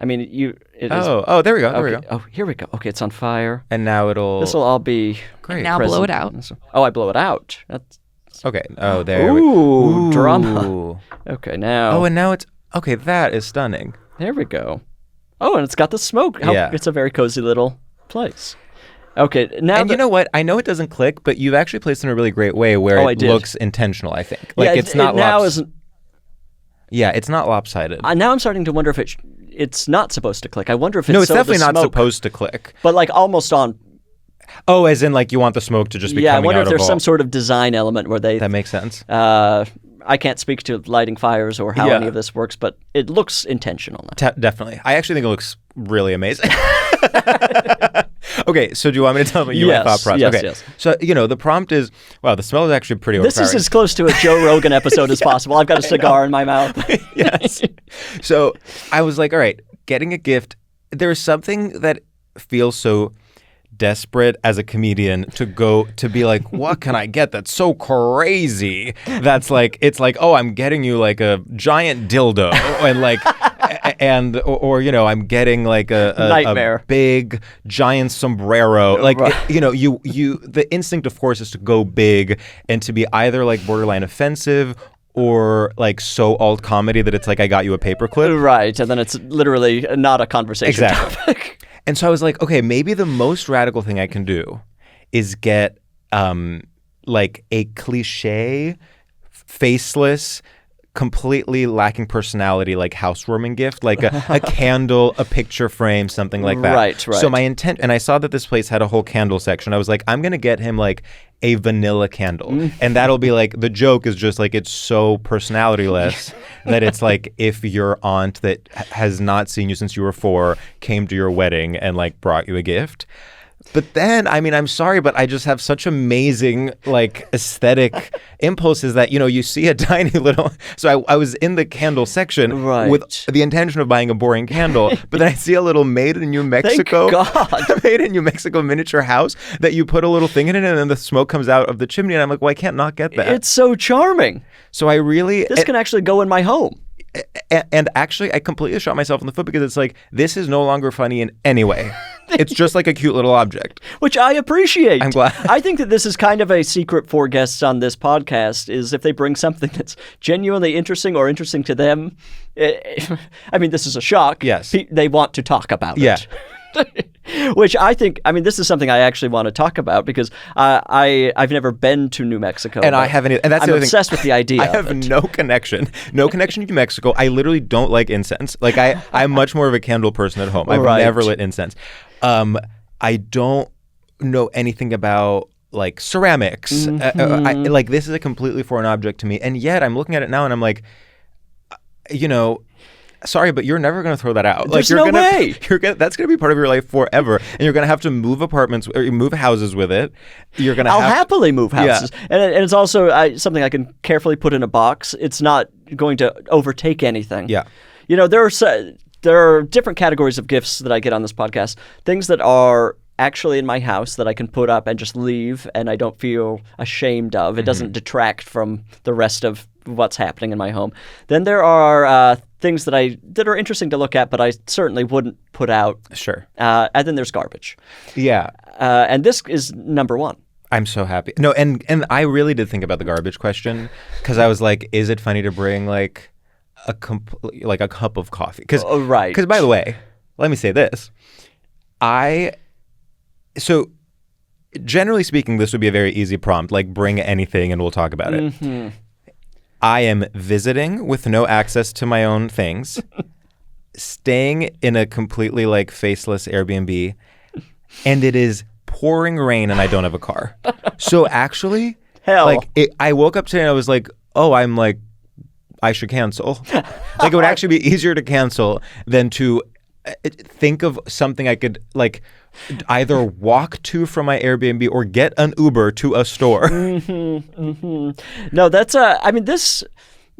mean, Oh, there we go. There we go. Oh, here we go. Okay, it's on fire. And now it'll... This will all be... Great. Now blow it out. Oh, I blow it out. That's... Okay. Oh, there Ooh, drama. Okay, now... Oh, and now it's... Okay, that is stunning. There we go. Oh, and it's got the smoke. Yeah. It's a very cozy little place. Okay, now... And you know what? I know it doesn't click, but you've actually placed it in a really great way where it looks intentional, I think. Like, yeah, it's not... now isn't... Yeah, it's not lopsided. Now I'm starting to wonder if it's not supposed to click. I wonder if it's... No, it's definitely not supposed to click. But like almost on... Oh, as in like you want the smoke to just be coming out of I wonder if there's some sort of design element where they... That makes sense. I can't speak to lighting fires or how any of this works, but it looks intentional now. Definitely. I actually think it looks really amazing. Okay, so do you want me to tell you my thought process? Yes. So, the prompt is, wow, the smell is actually pretty overpowering. This is as close to a Joe Rogan episode as possible. I've got a cigar in my mouth. Yes. So I was like, all right, getting a gift, there's something that feels so desperate as a comedian to be like, what can I get that's so crazy? That's like, it's like, oh, I'm getting you like a giant dildo and like, or I'm getting like a nightmare, a big giant sombrero. Like, the instinct, of course, is to go big and to be either like borderline offensive or like so alt comedy that it's like, I got you a paperclip. Right. And then it's literally not a conversation topic. And so I was like, okay, maybe the most radical thing I can do is get like a cliche, faceless, completely lacking personality, like housewarming gift, like a candle, a picture frame, something like that. Right. So my intent, and I saw that this place had a whole candle section. I was like, I'm going to get him like a vanilla candle. And that'll be like, the joke is just like, it's so personality-less that it's like if your aunt that has not seen you since you were 4 came to your wedding and like brought you a gift. But then, I mean, I'm sorry, but I just have such amazing, like, aesthetic impulses that, you see a tiny little... So I was in the candle section with the intention of buying a boring candle, but then I see a little made in New Mexico... Thank God. Made in New Mexico miniature house that you put a little thing in it and then the smoke comes out of the chimney. And I'm like, well, I can't not get that. It's so charming. So I really... This can actually go in my home. And actually, I completely shot myself in the foot because it's like, this is no longer funny in any way. It's just like a cute little object. Which I appreciate. I'm glad. I think that this is kind of a secret for guests on this podcast, is if they bring something that's genuinely interesting or interesting to them. I mean, this is a shock. Yes. They want to talk about it. Which I think, I mean, this is something I actually want to talk about because I've never been to New Mexico. And I haven't, and that's I'm the other obsessed thing. with the idea. I have no connection to New Mexico. I literally don't like incense. Like I'm much more of a candle person at home. I've never lit incense. I don't know anything about like ceramics. Like this is a completely foreign object to me. And yet I'm looking at it now and I'm like, sorry, but you're never going to throw that out. There's like, no way. That's going to be part of your life forever, and you're going to have to move apartments or move houses with it. I'll happily move houses, and it's also something I can carefully put in a box. It's not going to overtake anything. Yeah, there are different categories of gifts that I get on this podcast. Things that are actually in my house that I can put up and just leave, and I don't feel ashamed of. It doesn't detract from the rest of what's happening in my home. Then there are things that are interesting to look at, but I certainly wouldn't put out. Sure. And then there's garbage. Yeah. And this is number one. I'm so happy. No, and I really did think about the garbage question because I was like, is it funny to bring like a cup of coffee? Because by the way, let me say this. So generally speaking, this would be a very easy prompt, like bring anything and we'll talk about it. I am visiting with no access to my own things, staying in a completely like faceless Airbnb, and it is pouring rain and I don't have a car. So actually, I woke up today and I was like, oh, I should cancel. Like it would actually be easier to cancel than to think of something I could like either walk to from my Airbnb or get an Uber to a store. No, that's this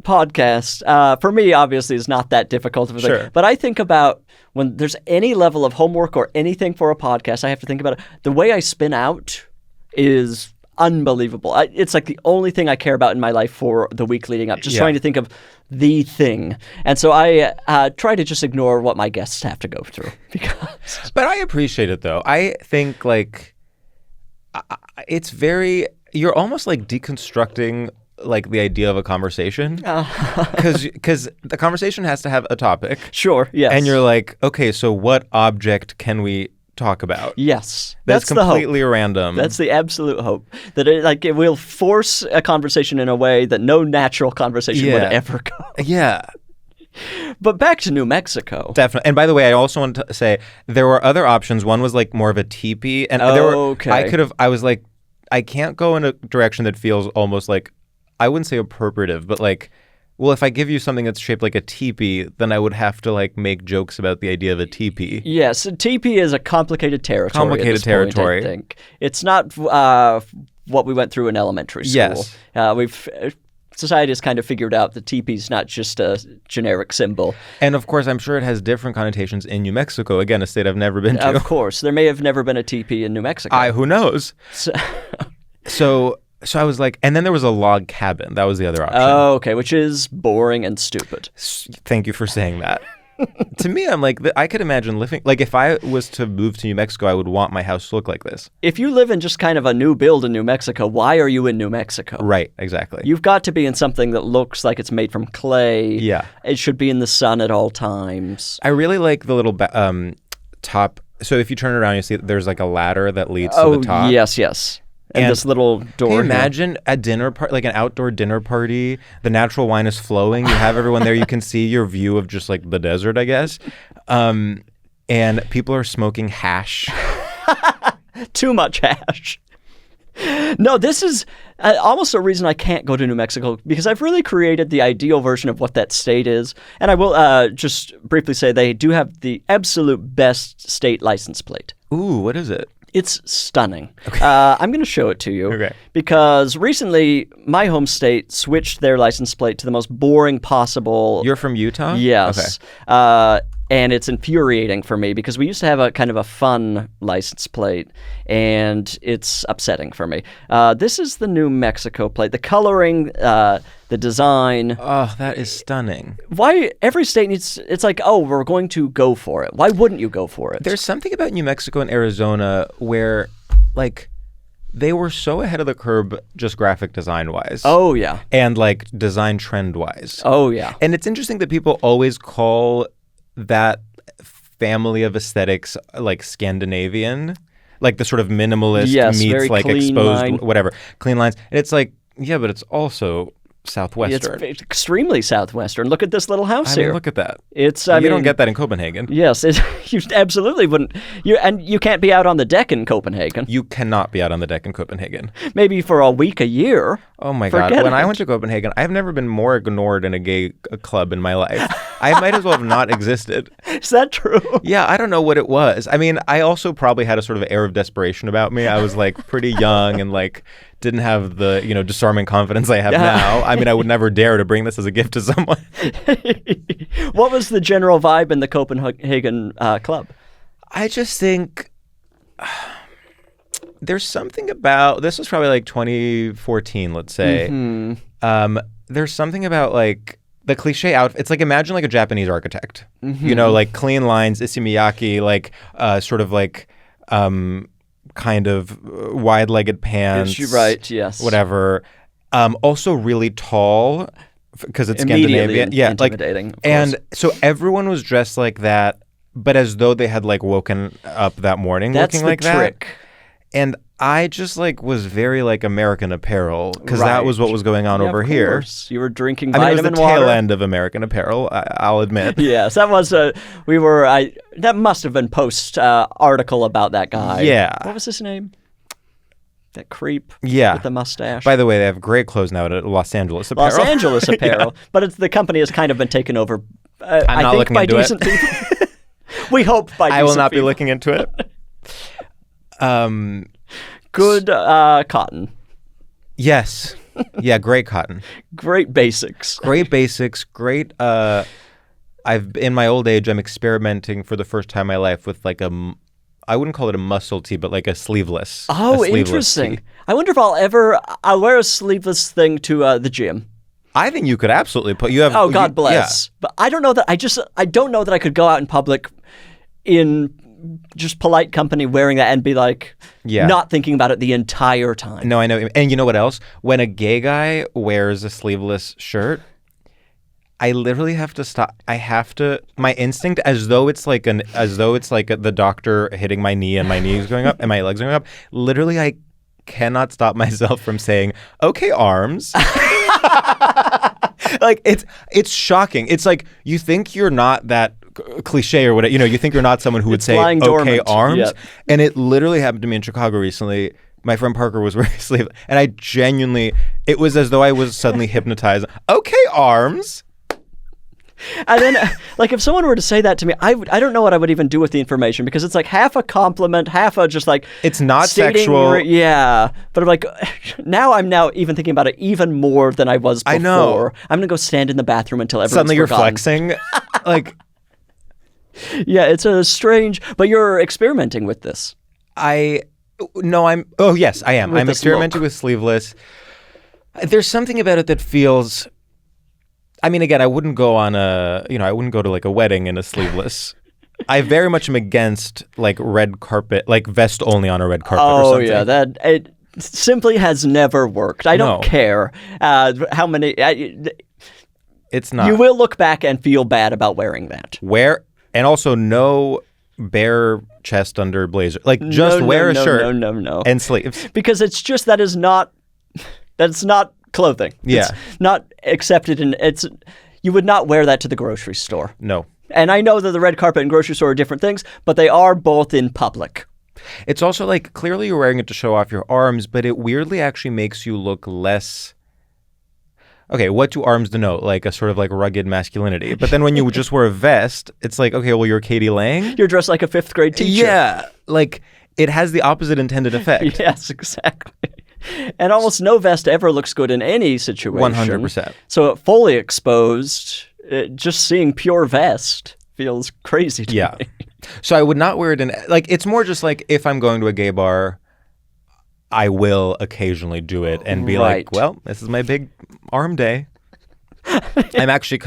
podcast for me obviously is not that difficult of a thing. Sure. But I think about when there's any level of homework or anything for a podcast, I have to think about it. The way I spin out is unbelievable. It's like the only thing I care about in my life for the week leading up, just trying to think of the thing. And so I try to just ignore what my guests have to go through. But I appreciate it, though. I think, like, it's very... You're almost, like, deconstructing, like, the idea of a conversation. Because the conversation has to have a topic. Sure, yes. And you're like, okay, so what object can we talk about? Yes. That's completely the hope. Random. That's the absolute hope. That it will force a conversation in a way that no natural conversation would ever go. Yeah. But back to New Mexico. Definitely. And by the way, I also want to say there were other options. One was like more of a teepee. And I was like, I can't go in a direction that feels almost like, I wouldn't say appropriative, but like, well, if I give you something that's shaped like a teepee, then I would have to like make jokes about the idea of a teepee. Yes, a teepee is a complicated territory. Point, I think it's not what we went through in elementary school. Yes, society has kind of figured out that teepee's not just a generic symbol. And of course, I'm sure it has different connotations in New Mexico. Again, a state I've never been to. Of course, there may have never been a teepee in New Mexico. Who knows? So I was like, and then there was a log cabin. That was the other option. Oh, okay, which is boring and stupid. Thank you for saying that. To me, I'm like, I could imagine living, like if I was to move to New Mexico, I would want my house to look like this. If you live in just kind of a new build in New Mexico, why are you in New Mexico? Right, exactly. You've got to be in something that looks like it's made from clay. Yeah. It should be in the sun at all times. I really like the little top. So if you turn it around, you see there's like a ladder that leads to the top. Yes. And this little door. Can you imagine a dinner party, like an outdoor dinner party? The natural wine is flowing. You have everyone there. You can see your view of just like the desert, I guess. And people are smoking hash. Too much hash. No, this is almost a reason I can't go to New Mexico, because I've really created the ideal version of what that state is. And I will just briefly say they do have the absolute best state license plate. Ooh, what is it? It's stunning. Okay. I'm going to show it to you. Okay. Because recently, my home state switched their license plate to the most boring possible. You're from Utah? Yes. Okay. And it's infuriating for me because we used to have a kind of a fun license plate, and it's upsetting for me. This is the New Mexico plate. The coloring, the design. Oh, that is stunning. Why every state needs, it's like, oh, we're going to go for it. Why wouldn't you go for it? There's something about New Mexico and Arizona where, like, they were so ahead of the curve just graphic design-wise. Oh, yeah. And, like, design trend-wise. Oh, yeah. And it's interesting that people always call that family of aesthetics like Scandinavian, like the sort of minimalist meets like exposed whatever clean lines, and it's like, yeah, but it's also Southwestern. It's extremely Southwestern. Look at this little house here. Look at that. You don't get that in Copenhagen. Yes, you absolutely wouldn't. You can't be out on the deck in Copenhagen. You cannot be out on the deck in Copenhagen. Maybe for a week, a year. Oh my God. When I went to Copenhagen, I've never been more ignored in a gay club in my life. I might as well have not existed. Is that true? Yeah, I don't know what it was. I mean, I also probably had a sort of air of desperation about me. I was like pretty young and like didn't have the, disarming confidence I have now. I mean, I would never dare to bring this as a gift to someone. What was the general vibe in the Copenhagen club? I just think there's something about, this was probably like 2014, let's say. Mm-hmm. There's something about like the cliche outfit. It's like, imagine like a Japanese architect, mm-hmm. Like clean lines, issey miyake, like sort of like kind of wide-legged pants. Yes, you're right, yes. Whatever. Also really tall because it's Scandinavian. Yeah, intimidating. And so everyone was dressed like that, but as though they had like woken up that morning looking like that. That's the trick. And I just was very American Apparel because that was what was going on over here. You were drinking vitamin water. It was the tail end of American Apparel, I'll admit. Yes, that was that must have been post article about that guy. Yeah. What was his name? That creep with the mustache. By the way, they have great clothes now at Los Angeles Apparel. Los Angeles Apparel. Yeah. But the company has kind of been taken over, I think, by decent people. We hope by decent people. I will not be looking into it. Good cotton. Yes. Yeah, great cotton. Great basics. Great basics. Great. In my old age, I'm experimenting for the first time in my life with I wouldn't call it a muscle tee, but a sleeveless. Oh, sleeveless interesting. tee. I wonder if I'll wear a sleeveless thing to the gym. I think you could absolutely put. You have. Oh, God bless. Yeah. But I don't know that. I don't know that I could go out in public in just polite company wearing that and be not thinking about it the entire time. No, I know. And you know what else? When a gay guy wears a sleeveless shirt, I literally have to stop. My instinct, as though it's like the doctor hitting my knee and my knees going up and my legs going up. Literally, I cannot stop myself from saying, "Okay, arms." It's shocking. It's you think you're not that cliche or whatever. You think you're not someone who would say, "Okay, dormant. arms." Yep. And it literally happened to me in Chicago recently. My friend Parker was wearing a sleeve, and it was as though I was suddenly hypnotized. Okay, arms. And then, if someone were to say that to me, I don't know what I would even do with the information because it's half a compliment, half a just it's not sexual. Yeah, but I'm now I'm even thinking about it even more than I was before. I know. I'm gonna go stand in the bathroom until everyone's suddenly you're forgotten. flexing, Yeah, it's a strange. But you're experimenting with this. Oh yes, I am. I'm experimenting with sleeveless. There's something about it that feels. I mean, again, I wouldn't go on I wouldn't go to a wedding in a sleeveless. I very much am against red carpet, vest only on a red carpet or something. Oh yeah, it simply has never worked. I don't care how many. It's not. You will look back and feel bad about wearing that. And also no bare chest under blazer. Just wear a shirt. No. And sleeves. Because it's just that's not clothing. Yeah. It's not accepted you would not wear that to the grocery store. No. And I know that the red carpet and grocery store are different things, but they are both in public. It's also clearly you're wearing it to show off your arms, but it weirdly actually makes you look less. Okay, what do arms denote? A sort of rugged masculinity. But then when you just wear a vest, it's okay, well, you're Katie Lang. You're dressed like a fifth grade teacher. Yeah. It has the opposite intended effect. Yes, exactly. And almost no vest ever looks good in any situation. 100%. So fully exposed, just seeing pure vest feels crazy to me. So I would not wear it in, it's more just if I'm going to a gay bar, I will occasionally do it and be well, this is my big arm day. I'm actually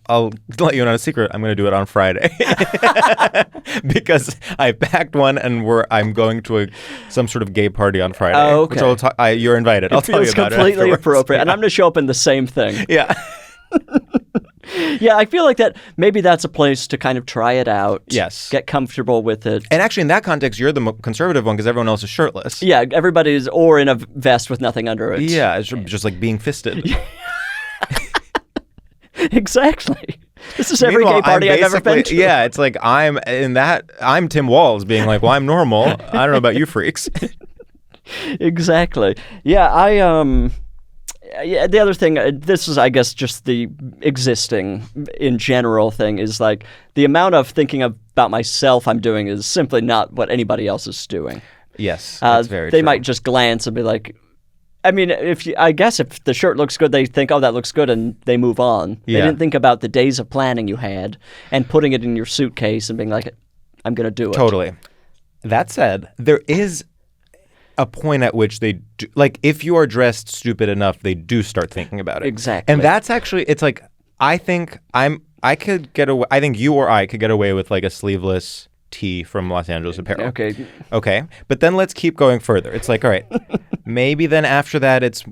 I'll let you in on a secret. I'm going to do it on Friday because I packed one and I'm going to some sort of gay party on Friday. Oh, okay. Which you're invited. I'll tell you about it. It feels completely appropriate. Yeah. And I'm going to show up in the same thing. Yeah. Yeah, I feel that maybe that's a place to kind of try it out. Yes. Get comfortable with it. And actually, in that context, you're the conservative one because everyone else is shirtless. Yeah, everybody's or in a vest with nothing under it. Yeah, it's just being fisted. Exactly. This is every gay party I've ever been to. Yeah, it's I'm Tim Walls being well, I'm normal. I don't know about you freaks. Exactly. Yeah, yeah, the other thing, this is, I guess, just the existing in general thing is the amount of thinking about myself I'm doing is simply not what anybody else is doing. Yes, that's very They true. might just glance and be I mean, I guess if the shirt looks good, they think, oh, that looks good, and they move on. Yeah. They didn't think about the days of planning you had and putting it in your suitcase and being I'm going to do it. Totally. That said, there is a point at which they do, if you are dressed stupid enough, they do start thinking about it. Exactly. And that's actually, it's I think I could get away, I think you or I could get away with a sleeveless tee from Los Angeles Apparel. Okay. Okay. But then let's keep going further. It's all right, maybe then after that it's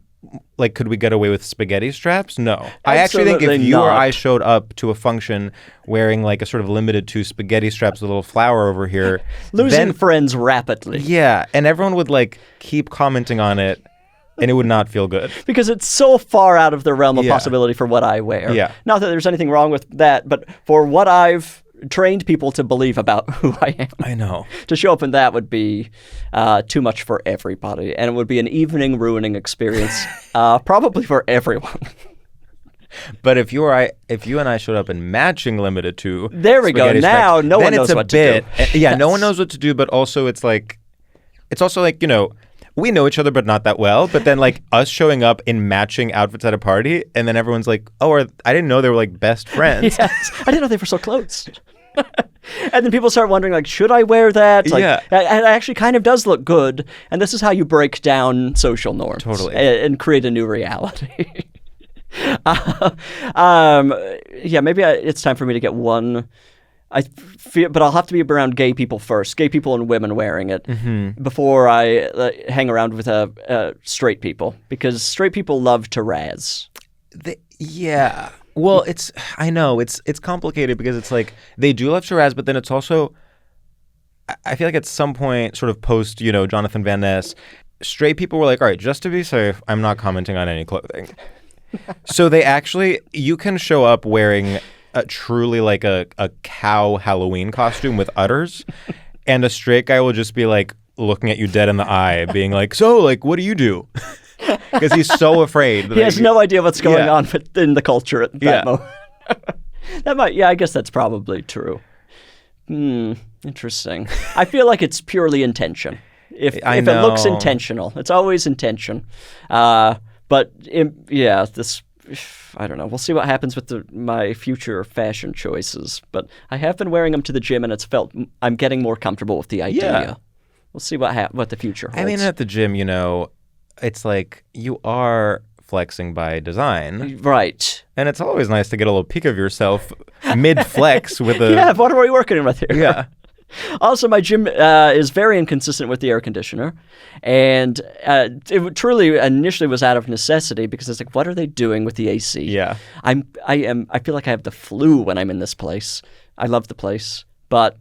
like, could we get away with spaghetti straps? No. I actually think if you or I showed up to a function wearing like a sort of limited to spaghetti straps with a little flower over here. Losing friends rapidly. Yeah. And everyone would like keep commenting on it and it would not feel good. Because it's so far out of the realm of possibility for what I wear. Yeah. Not that there's anything wrong with that, but for what I've trained people to believe about who I am. I know. To show up in that would be too much for everybody. And it would be an evening ruining experience, probably for everyone. But if you and I showed up in matching limited to there we go. Now no one knows what to do. Yeah, no one knows what to do, but also it's also like, you know, we know each other, but not that well. But then, like, us showing up in matching outfits at a party, and then everyone's like, oh, I didn't know they were, like, best friends. Yes. I didn't know they were so close. And then people start wondering, like, should I wear that? Like, yeah. It actually kind of does look good. And this is how you break down social norms. Totally. And create a new reality. Maybe it's time for me to get one... but I'll have to be around gay people first, gay people and women wearing it, before I hang around with straight people, because straight people love to razz. Yeah. Well, I know it's complicated because it's like they do love to razz, but then it's also, I feel like at some point, sort of post, you know, Jonathan Van Ness, straight people were like, all right, just to be safe, I'm not commenting on any clothing. So you can show up wearing truly like a cow Halloween costume with udders, and a straight guy will just be like looking at you dead in the eye, being like, so, like, what do you do? Because he's so afraid. He has no idea what's going on in the culture at that moment. I guess that's probably true. Interesting. I feel like it's purely intention. If it looks intentional, it's always intention. I don't know. We'll see what happens with my future fashion choices. But I have been wearing them to the gym, and I'm getting more comfortable with the idea. Yeah. We'll see what the future holds. I mean, at the gym, you know, it's like you are flexing by design. Right. And it's always nice to get a little peek of yourself mid-flex with a... Yeah, what are we working with here? Yeah. Also, my gym is very inconsistent with the air conditioner, and it truly initially was out of necessity because it's like, what are they doing with the AC? Yeah, I feel like I have the flu when I'm in this place. I love the place, but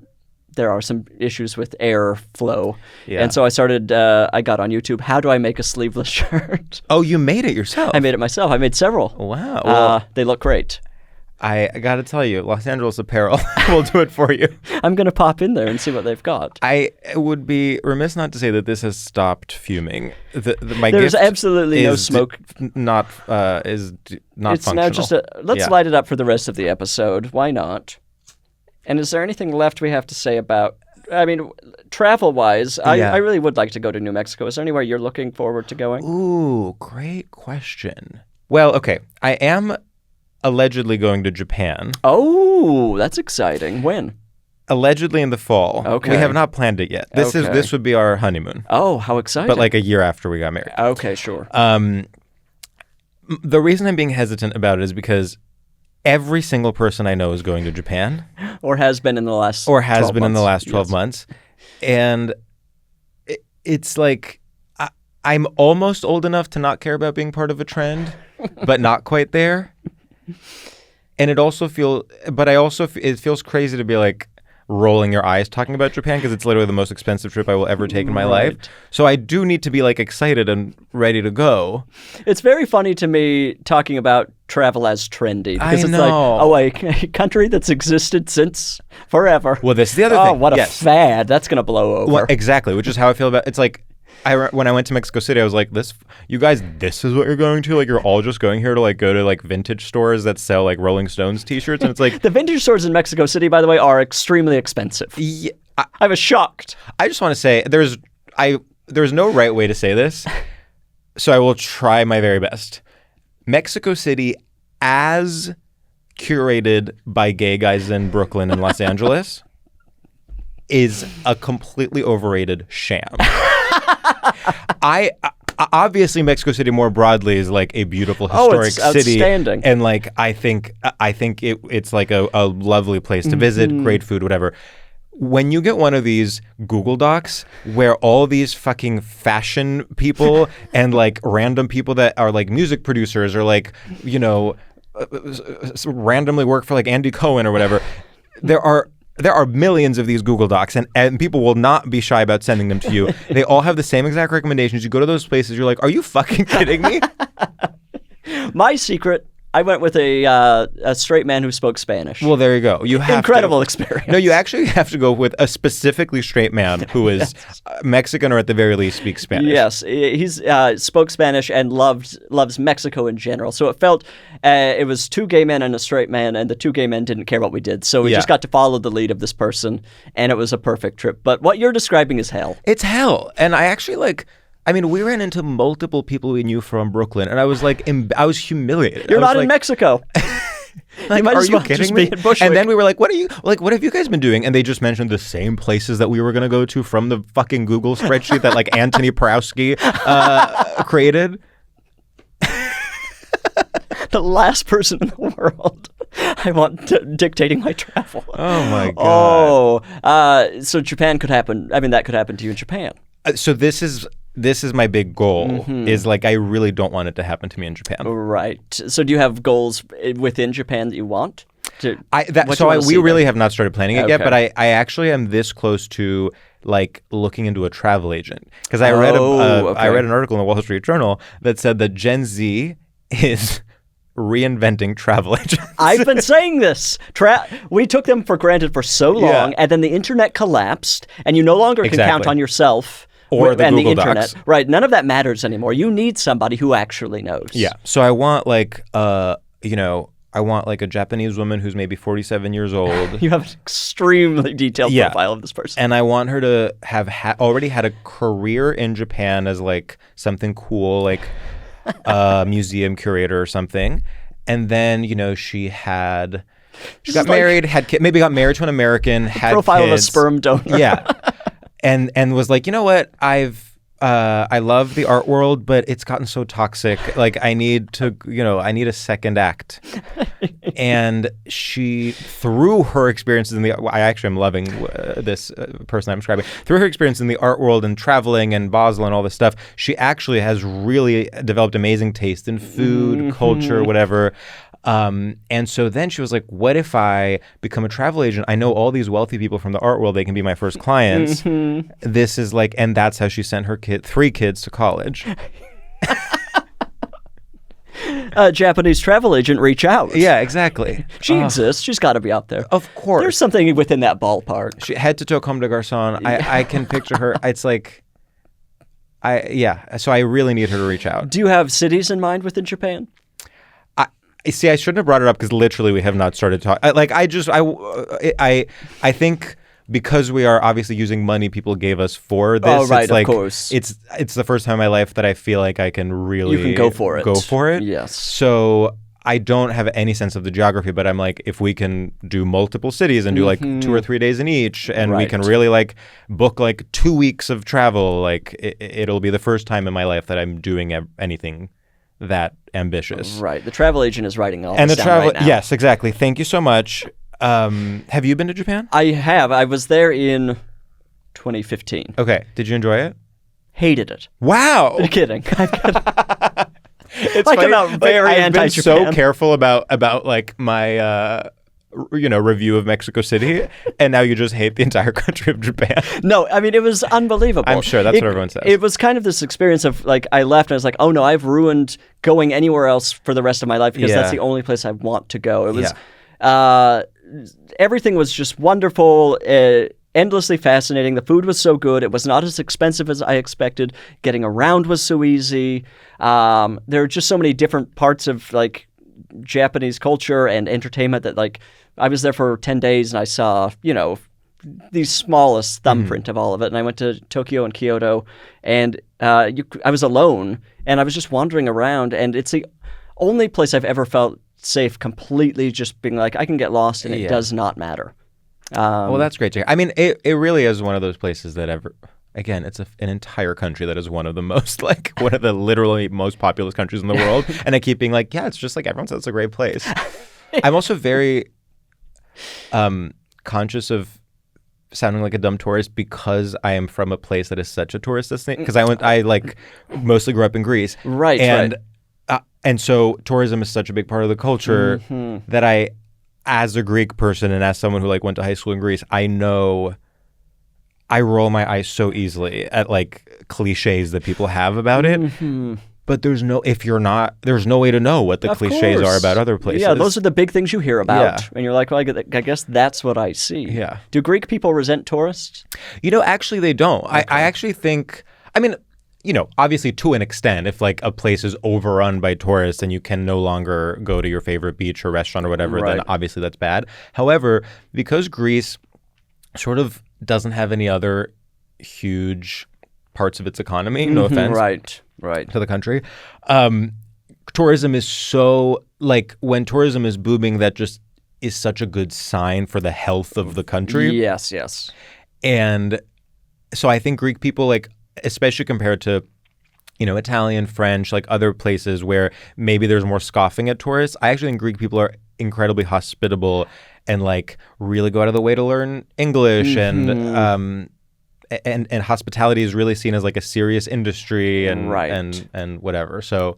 there are some issues with air flow, and so I got on YouTube. How do I make a sleeveless shirt? Oh, you made it yourself? I made it myself. I made several. Wow, well, they look great. I got to tell you, Los Angeles Apparel will do it for you. I'm going to pop in there and see what they've got. I would be remiss not to say that this has stopped fuming. There's absolutely no smoke. It's not functional. Now just let's light it up for the rest of the episode. Why not? And is there anything left we have to say about... I mean, travel-wise, I really would like to go to New Mexico. Is there anywhere you're looking forward to going? Ooh, great question. Well, okay. I am... allegedly going to Japan. Oh, that's exciting. When? Allegedly in the fall. Okay. We have not planned it yet. This would be our honeymoon. Oh, how exciting. But like a year after we got married. Okay, sure. The reason I'm being hesitant about it is because every single person I know is going to Japan. Or has been in the last 12 months. And it's like I'm almost old enough to not care about being part of a trend, but not quite there. And it feels crazy to be like rolling your eyes talking about Japan because it's literally the most expensive trip I will ever take in my life. So I do need to be like excited and ready to go. It's very funny to me talking about travel as trendy because it's know. Like, a country that's existed since forever. Well, this is the other thing. Oh, what a fad. That's going to blow over. Well, exactly, which is how I feel about it's like when I went to Mexico City, I was like, you guys, this is what you're going to? Like, you're all just going here to, like, go to, like, vintage stores that sell, like, Rolling Stones t-shirts? And it's like... The vintage stores in Mexico City, by the way, are extremely expensive. Yeah, I was shocked. I just want to say, there's no right way to say this, so I will try my very best. Mexico City, as curated by gay guys in Brooklyn and Los Angeles, is a completely overrated sham. Obviously Mexico City more broadly is like a beautiful historic city, outstanding. And like I think it's like a lovely place to visit, great food, whatever. when you get one of these Google Docs where all these fucking fashion people and like random people that are like music producers or like, you know, randomly work for like Andy Cohen or whatever, there are millions of these Google Docs and people will not be shy about sending them to you. They all have the same exact recommendations. You go to those places, you're like, are you fucking kidding me? My secret, I went with a straight man who spoke Spanish. Well, there you go. You have incredible experience. No, you actually have to go with a specifically straight man who is Mexican or at the very least speaks Spanish. Yes, he's spoke Spanish and loves Mexico in general. So it felt it was two gay men and a straight man, and the two gay men didn't care what we did. So we just got to follow the lead of this person, and it was a perfect trip. But what you're describing is hell. It's hell, and I actually we ran into multiple people we knew from Brooklyn, and I was like, I was humiliated. You're not in Mexico. Like, are you kidding me? And then we were like, what have you guys been doing? And they just mentioned the same places that we were going to go to from the fucking Google spreadsheet that like Anthony Porowski created. The last person in the world I want dictating my travel. Oh my God. So Japan could happen. I mean, that could happen to you in Japan. So this is my big goal, is like I really don't want it to happen to me in Japan. Right. So do you have goals within Japan that you want? We really have not started planning it yet, but I actually am this close to like looking into a travel agent, because I read an article in the Wall Street Journal that said that Gen Z is reinventing travel agents. I've been saying this. We took them for granted for so long, and then the internet collapsed, and you no longer can count on yourself. Or the Google internet. Docs. Right. None of that matters anymore. You need somebody who actually knows. Yeah. So I want I want like a Japanese woman who's maybe 47 years old. You have an extremely detailed profile of this person. And I want her to have already had a career in Japan as like something cool, like a museum curator or something. And then, she got married, maybe got married to an American, had profile kids. Of a sperm donor. Yeah. And was like, you know what? I love the art world, but it's gotten so toxic. Like I need a second act. And she, through her experiences I actually am loving this person I'm describing. Through her experience in the art world and traveling and Basel and all this stuff, she actually has really developed amazing taste in food, culture, whatever. And so then she was like, what if I become a travel agent? I know all these wealthy people from the art world. They can be my first clients. This is like, and that's how she sent her 3 kids to college. Japanese travel agent, reach out. Yeah, exactly. She exists. She's got to be out there. Of course. There's something within that ballpark. She head to toe comme des garçons. I can picture her. It's like, so I really need her to reach out. Do you have cities in mind within Japan? See, I shouldn't have brought it up because literally we have not started talking. I think because we are obviously using money people gave us for this. Oh, right, it's like, of course. It's the first time in my life that I feel like I can really... You can go for it. Go for it. Yes. So I don't have any sense of the geography, but I'm like, if we can do multiple cities and do like 2 or 3 days in each, and we can really like book like 2 weeks of travel, like it'll be the first time in my life that I'm doing anything that ambitious. Right. The travel agent is writing all this down right now. Yes, exactly. Thank you so much. Have you been to Japan? I have. I was there in 2015. Okay. Did you enjoy it? Hated it. Wow. I'm kidding. It's like funny. I'm very anti-Japan. I've been so careful about like my review of Mexico City, and now you just hate the entire country of Japan. No, I mean, it was unbelievable. I'm sure that's what everyone says. It was kind of this experience of like, I left and I was like, oh no, I've ruined going anywhere else for the rest of my life because that's the only place I want to go. It was, everything was just wonderful, endlessly fascinating. The food was so good. It was not as expensive as I expected. Getting around was so easy. There are just so many different parts of like Japanese culture and entertainment that like, I was there for 10 days and I saw, the smallest thumbprint of all of it. And I went to Tokyo and Kyoto, and I was alone, and I was just wandering around, and it's the only place I've ever felt safe completely just being like, I can get lost and it does not matter. Well, that's great to hear. I mean, it really is one of those places that again, it's an entire country that is one of the most, like, one of the literally most populous countries in the world. And I keep being like, yeah, it's just like everyone says it's a great place. I'm also very conscious of sounding like a dumb tourist because I am from a place that is such a tourist destination. Because I like mostly grew up in Greece. Right, and so tourism is such a big part of the culture that I, as a Greek person and as someone who like went to high school in Greece, I know I roll my eyes so easily at like cliches that people have about it. But there's no way to know what the cliches are about other places. Yeah, those are the big things you hear about. Yeah. And you're like, well, I guess that's what I see. Yeah. Do Greek people resent tourists? Actually, they don't. Okay. I actually think, obviously to an extent, if like a place is overrun by tourists and you can no longer go to your favorite beach or restaurant or whatever, then obviously that's bad. However, because Greece sort of doesn't have any other huge parts of its economy, no offense. Right. To the country. Tourism is so, like, when tourism is booming, that just is such a good sign for the health of the country. Yes. And so I think Greek people, like, especially compared to, Italian, French, like other places where maybe there's more scoffing at tourists, I actually think Greek people are incredibly hospitable and, like, really go out of the way to learn English and hospitality is really seen as like a serious industry and whatever. So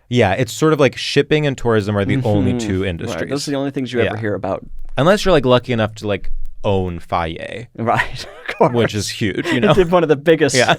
yeah, it's sort of like shipping and tourism are the only two industries. Right. Those are the only things you ever hear about. Unless you're like lucky enough to like own Faye. Right. Of course. Which is huge, It's one of the biggest. Yeah.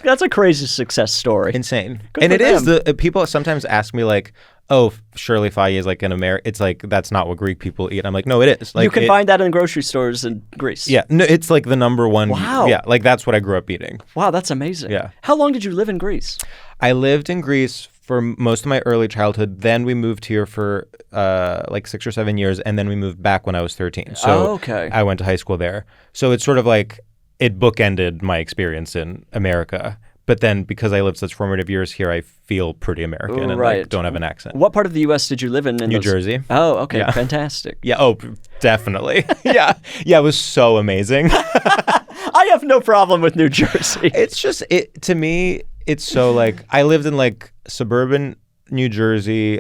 That's a crazy success story. Insane. And it is. People sometimes ask me like, oh, surely Faye is like an American. It's like, that's not what Greek people eat. I'm like, no, it is. Like, you can find that in grocery stores in Greece. Yeah. No, it's like the number one. Wow. Yeah. Like that's what I grew up eating. Wow, that's amazing. Yeah. How long did you live in Greece? I lived in Greece for most of my early childhood. Then we moved here for like 6 or 7 years. And then we moved back when I was 13. So okay. I went to high school there. So it's sort of like, it bookended my experience in America. But then because I lived such formative years here, I feel pretty American and like, don't have an accent. What part of the U.S. did you live in? New Jersey. Oh, okay. Yeah. Fantastic. Yeah. Oh, definitely. Yeah. It was so amazing. I have no problem with New Jersey. It's just, to me, it's so like, I lived in like suburban New Jersey,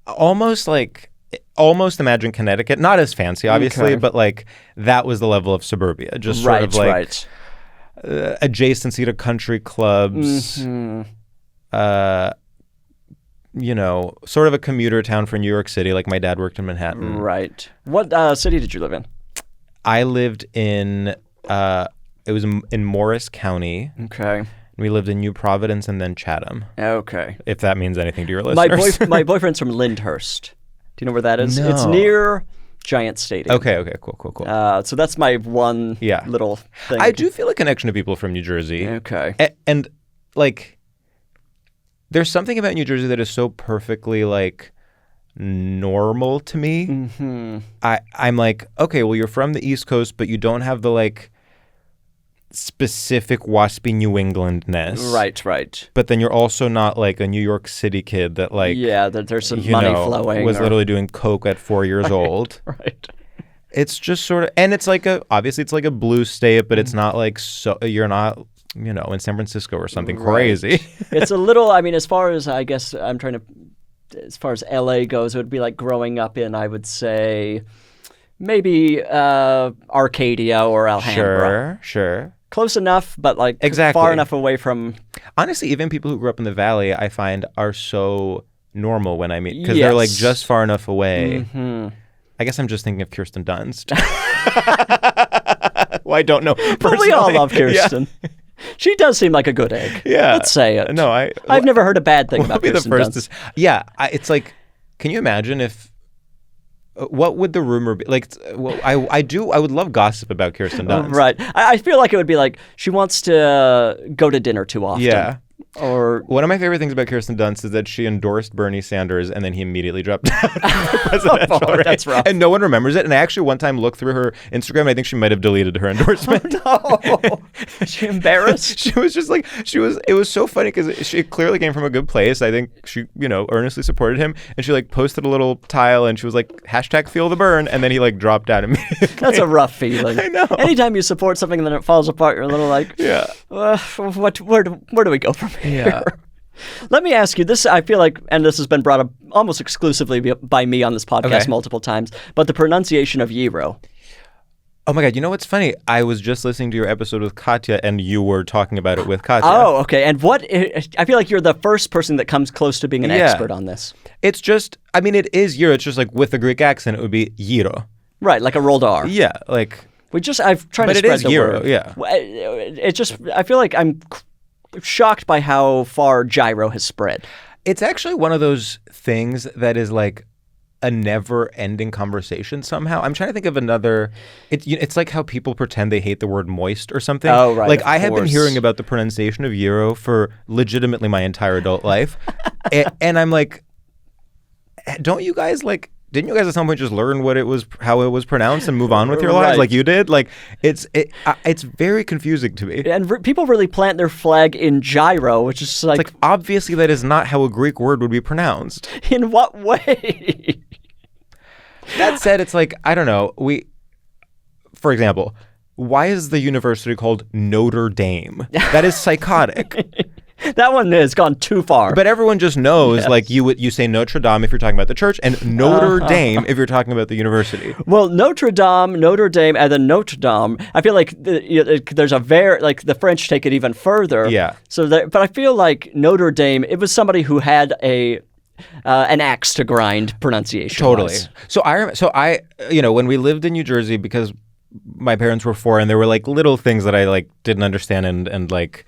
almost imagine Connecticut. Not as fancy, obviously, but like that was the level of suburbia. Just sort of like adjacency to country clubs, sort of a commuter town for New York City. Like my dad worked in Manhattan. Right. What city did you live in? I lived in, it was in Morris County. Okay. We lived in New Providence and then Chatham. Okay. If that means anything to your listeners. My boyfriend's from Lyndhurst. Do you know where that is? No. It's near Giant Stadium. Okay, cool. So that's my one little thing. I do feel a connection to people from New Jersey. Okay. And like, there's something about New Jersey that is so perfectly like normal to me. Mm-hmm. I'm like, okay, well, you're from the East Coast, but you don't have the like specific waspy New Englandness. Right. But then you're also not like a New York City kid that like that there's some money flowing. Was literally doing coke at 4 years old. Right. It's just sort of, and it's like obviously it's like a blue state, but it's not like, so you're not in San Francisco or something crazy. It's a little, as far as I guess as far as LA goes, it would be like growing up in, I would say, maybe Arcadia or Alhambra. Sure. Close enough, but like far enough away from. Honestly, even people who grew up in the Valley, I find are so normal when I meet, because they're like just far enough away. Mm-hmm. I guess I'm just thinking of Kirsten Dunst. Well, I don't know. But we all love Kirsten. Yeah. She does seem like a good egg. Yeah. Let's say it. No, I've never heard a bad thing about Kirsten Dunst. It's like, can you imagine if, what would the rumor be? Like, I would love gossip about Kirsten Dunst. Right. I feel like it would be like she wants to go to dinner too often. Yeah. Or one of my favorite things about Kirsten Dunst is that she endorsed Bernie Sanders and then he immediately dropped out of the presidential race. That's rough. And no one remembers it. And I actually one time looked through her Instagram and I think she might have deleted her endorsement. Oh, no. Is she embarrassed? She was just like, it was so funny because she clearly came from a good place. I think she, earnestly supported him. And she like posted a little tile and she was like, #feel the burn. And then he like dropped out immediately. That's a rough feeling. I know. Anytime you support something and then it falls apart, you're a little like, where do we go from here? Yeah. Let me ask you this. I feel like, and this has been brought up almost exclusively by me on this podcast multiple times, but the pronunciation of gyro. Oh my God, you know what's funny? I was just listening to your episode with Katya and you were talking about it with Katya. Oh, okay. And I feel like you're the first person that comes close to being an expert on this. It's just, I mean, it is gyro. It's just like with a Greek accent, it would be gyro. Right, like a rolled R. Yeah, like... I've tried to spread the gyro, word. Yeah. It just, I feel like I'm shocked by how far gyro has spread. It's actually one of those things that is like a never-ending conversation somehow. I'm trying to think of another... It's like how people pretend they hate the word moist or something. Oh, right, like, I have been hearing about the pronunciation of gyro for legitimately my entire adult life. And I'm like, don't you guys like... Didn't you guys at some point just learn how it was pronounced and move on with your lives like you did? Like it's very confusing to me. And people really plant their flag in gyro, which is like obviously that is not how a Greek word would be pronounced. In what way? That said, it's like, I don't know. For example, why is the university called Notre Dame? That is psychotic. That one has gone too far. But everyone just knows, like, you say Notre Dame if you're talking about the church, and Notre Dame if you're talking about the university. Well, Notre Dame, and then Notre Dame. I feel like there's a the French take it even further. Yeah. But I feel like Notre Dame, it was somebody who had an axe to grind pronunciation. Totally. So I, when we lived in New Jersey, because my parents were foreign, there were like little things that I like didn't understand and like,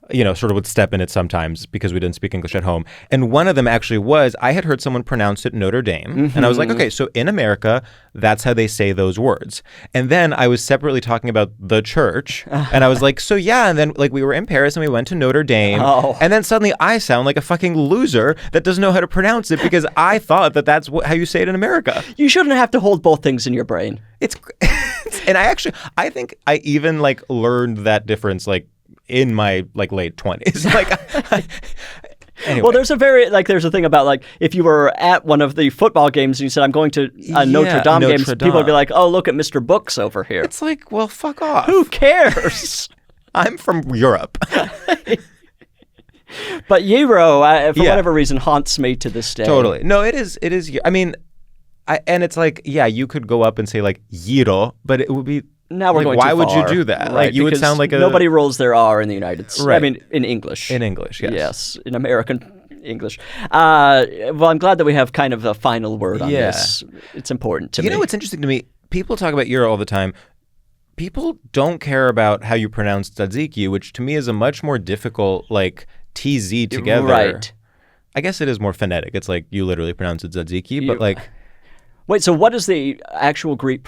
sort of would step in it sometimes because we didn't speak English at home. And one of them actually was, I had heard someone pronounce it Notre Dame. And I was like, okay, so in America, that's how they say those words. And then I was separately talking about the church. And I was like, so yeah. And then like we were in Paris and we went to Notre Dame. Oh. And then suddenly I sound like a fucking loser that doesn't know how to pronounce it because I thought that that's how you say it in America. You shouldn't have to hold both things in your brain. And I think I even like learned that difference like in my like late 20s. Anyway. Well, there's a thing about like if you were at one of the football games and you said I'm going to Notre Dame games, people would be like, "Oh, look at Mr. Books over here." It's like, well, fuck off. Who cares? I'm from Europe. But gyro, for whatever reason, haunts me to this day. Totally. No, it is. I mean, and it's like, yeah, you could go up and say like gyro, but it would be. Now we're going why too would far. you do that? Right, like you would sound like nobody rolls their R in the United States. Right. I mean, in English. In English, yes. Yes, in American English. Well, I'm glad that we have kind of a final word on this. It's important to me. You know what's interesting to me? People talk about gyro all the time. People don't care about how you pronounce tzatziki, which to me is a much more difficult, like, TZ together. Right. I guess it is more phonetic. It's like you literally pronounce it tzatziki, but like... Wait, so what is the actual Greek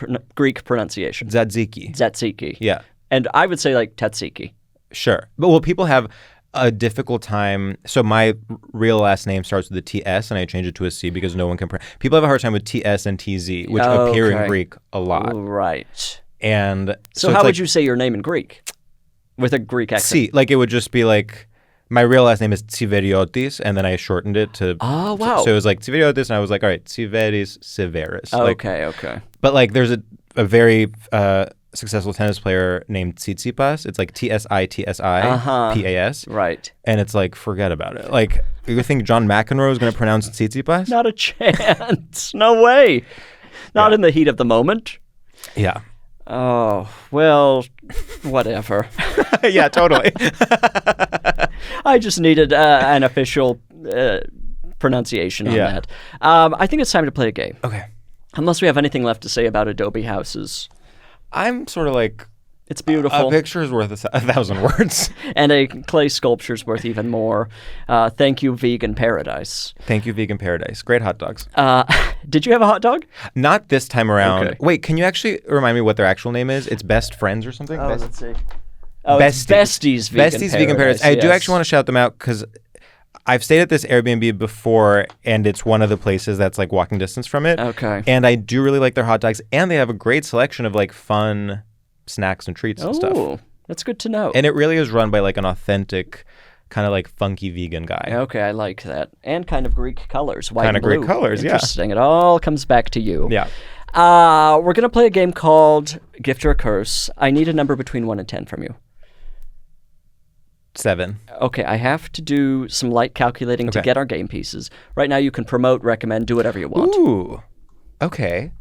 pronunciation? Tzatziki. Tzatziki. Yeah. And I would say like tzatziki. Sure. But well, people have a difficult time. So my real last name starts with a TS and I change it to a C because no one can people have a hard time with TS and TZ, which appear in Greek a lot. Right. And so how would you say your name in Greek? With a Greek accent? C. Like it would just be like, my real last name is Civeris, and then I shortened it to... Oh, wow. So it was like Civeris, and I was like, all right, Civeris. Okay. But like there's a very successful tennis player named Tsitsipas. It's like Tsitsi-Pas. Right. And it's like, forget about it. Like, you think John McEnroe is going to pronounce Tsitsipas? Not a chance. No way. Not in the heat of the moment. Yeah. Oh, well, whatever. Yeah, totally. I just needed an official pronunciation on that. I think it's time to play a game. Okay. Unless we have anything left to say about adobe houses. I'm sort of like... It's beautiful. A picture is worth 1,000 words. And a clay sculpture is worth even more. Thank you, Vegan Paradise. Thank you, Vegan Paradise. Great hot dogs. Did you have a hot dog? Not this time around. Okay. Wait, can you actually remind me what their actual name is? It's Best Friends or something? Let's see. Oh, Bestie's Vegan Paradise. I do actually want to shout them out because I've stayed at this Airbnb before, and it's one of the places that's like walking distance from it. Okay. And I do really like their hot dogs, and they have a great selection of like fun snacks and treats and stuff. Oh, that's good to know. And it really is run by like an authentic, kind of like funky vegan guy. Okay, I like that. And kind of Greek colors, white kind and of blue. Greek colors, yeah. Interesting. It all comes back to you. Yeah. We're going to play a game called Gift or Curse. I need a number between 1 and 10 from you. 7. Okay, I have to do some light calculating to get our game pieces. Right now you can promote, recommend, do whatever you want. Ooh. Okay.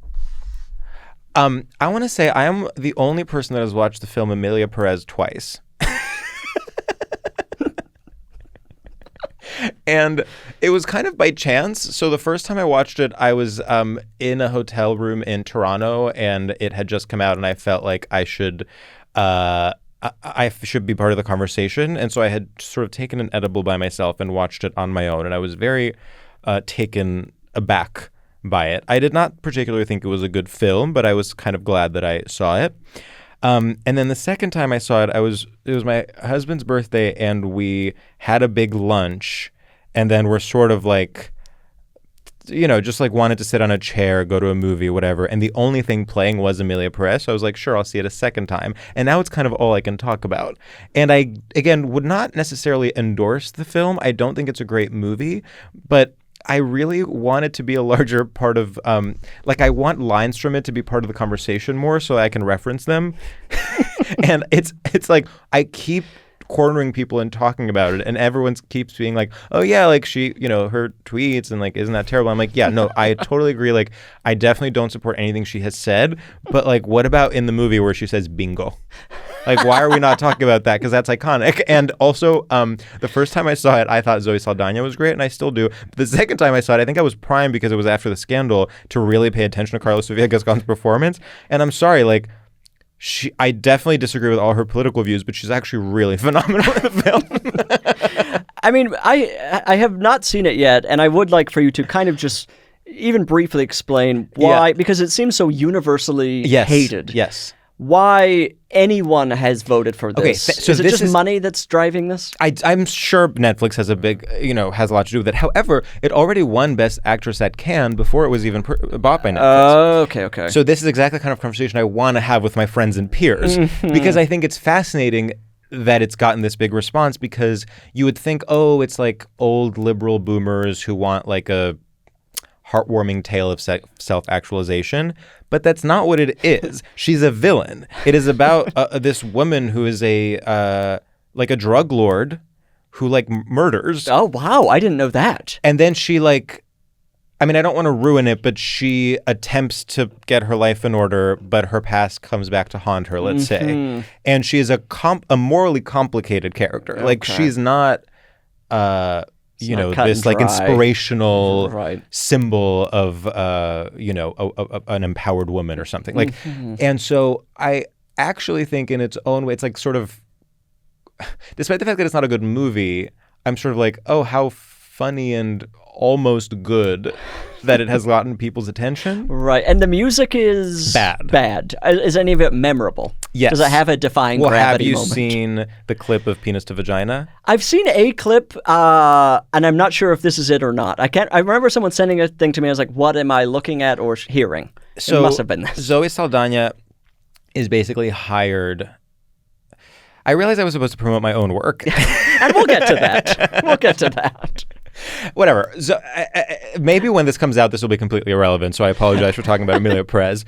I want to say I am the only person that has watched the film Emilia Perez twice. And it was kind of by chance. So the first time I watched it, I was in a hotel room in Toronto, and it had just come out, and I felt like I should be part of the conversation. And so I had sort of taken an edible by myself and watched it on my own, and I was very taken aback by it. I did not particularly think it was a good film, but I was kind of glad that I saw it. And then the second time I saw it, it was my husband's birthday, and we had a big lunch, and then we're sort of like, just like wanted to sit on a chair, go to a movie, whatever. And the only thing playing was Emilia Perez. So I was like, sure, I'll see it a second time. And now it's kind of all I can talk about. And I, again, would not necessarily endorse the film. I don't think it's a great movie, but I really want it to be a larger part of, I want lines from it to be part of the conversation more so I can reference them. And it's like, I keep cornering people and talking about it, and everyone keeps being like, oh yeah, like she, her tweets, and like, isn't that terrible? I'm like, yeah, no, I totally agree. Like, I definitely don't support anything she has said, but like, what about in the movie where she says bingo? Like, why are we not talking about that? Because that's iconic. And also, the first time I saw it, I thought Zoe Saldana was great, and I still do. But the second time I saw it, I think I was primed because it was after the scandal to really pay attention to Carlos Sofia Gascon's performance. And I'm sorry, like, I definitely disagree with all her political views, but she's actually really phenomenal in the film. I mean, I have not seen it yet, and I would like for you to kind of just even briefly explain why, because it seems so universally hated. Yes. Why anyone has voted for this. Okay, so is it just money that's driving this? I'm sure Netflix has has a lot to do with it. However, it already won Best Actress at Cannes before it was even bought by Netflix. Okay. So this is exactly the kind of conversation I want to have with my friends and peers, because I think it's fascinating that it's gotten this big response, because you would think, oh, it's like old liberal boomers who want like a heartwarming tale of self-actualization, but that's not what it is. She's a villain. It is about this woman who is a drug lord who like murders. Oh wow, I didn't know that. And then she I don't want to ruin it, but she attempts to get her life in order, but her past comes back to haunt her, let's say. And she is a morally complicated character. Okay. Like, she's not this like inspirational symbol of an empowered woman or something, like. And so I actually think in its own way, it's like sort of, despite the fact that it's not a good movie, I'm sort of like, oh, how funny and almost good that it has gotten people's attention. Right. And the music is bad. Is any of it memorable? Yes. Does it have a defying gravity moment? Have you seen the clip of Penis to Vagina? I've seen a clip, and I'm not sure if this is it or not. I remember someone sending a thing to me. I was like, what am I looking at or hearing? So it must have been this. Zoe Saldana is basically hired. I realized I was supposed to promote my own work. And we'll get to that. Whatever. So, maybe when this comes out, this will be completely irrelevant, so I apologize for talking about Emilia Perez.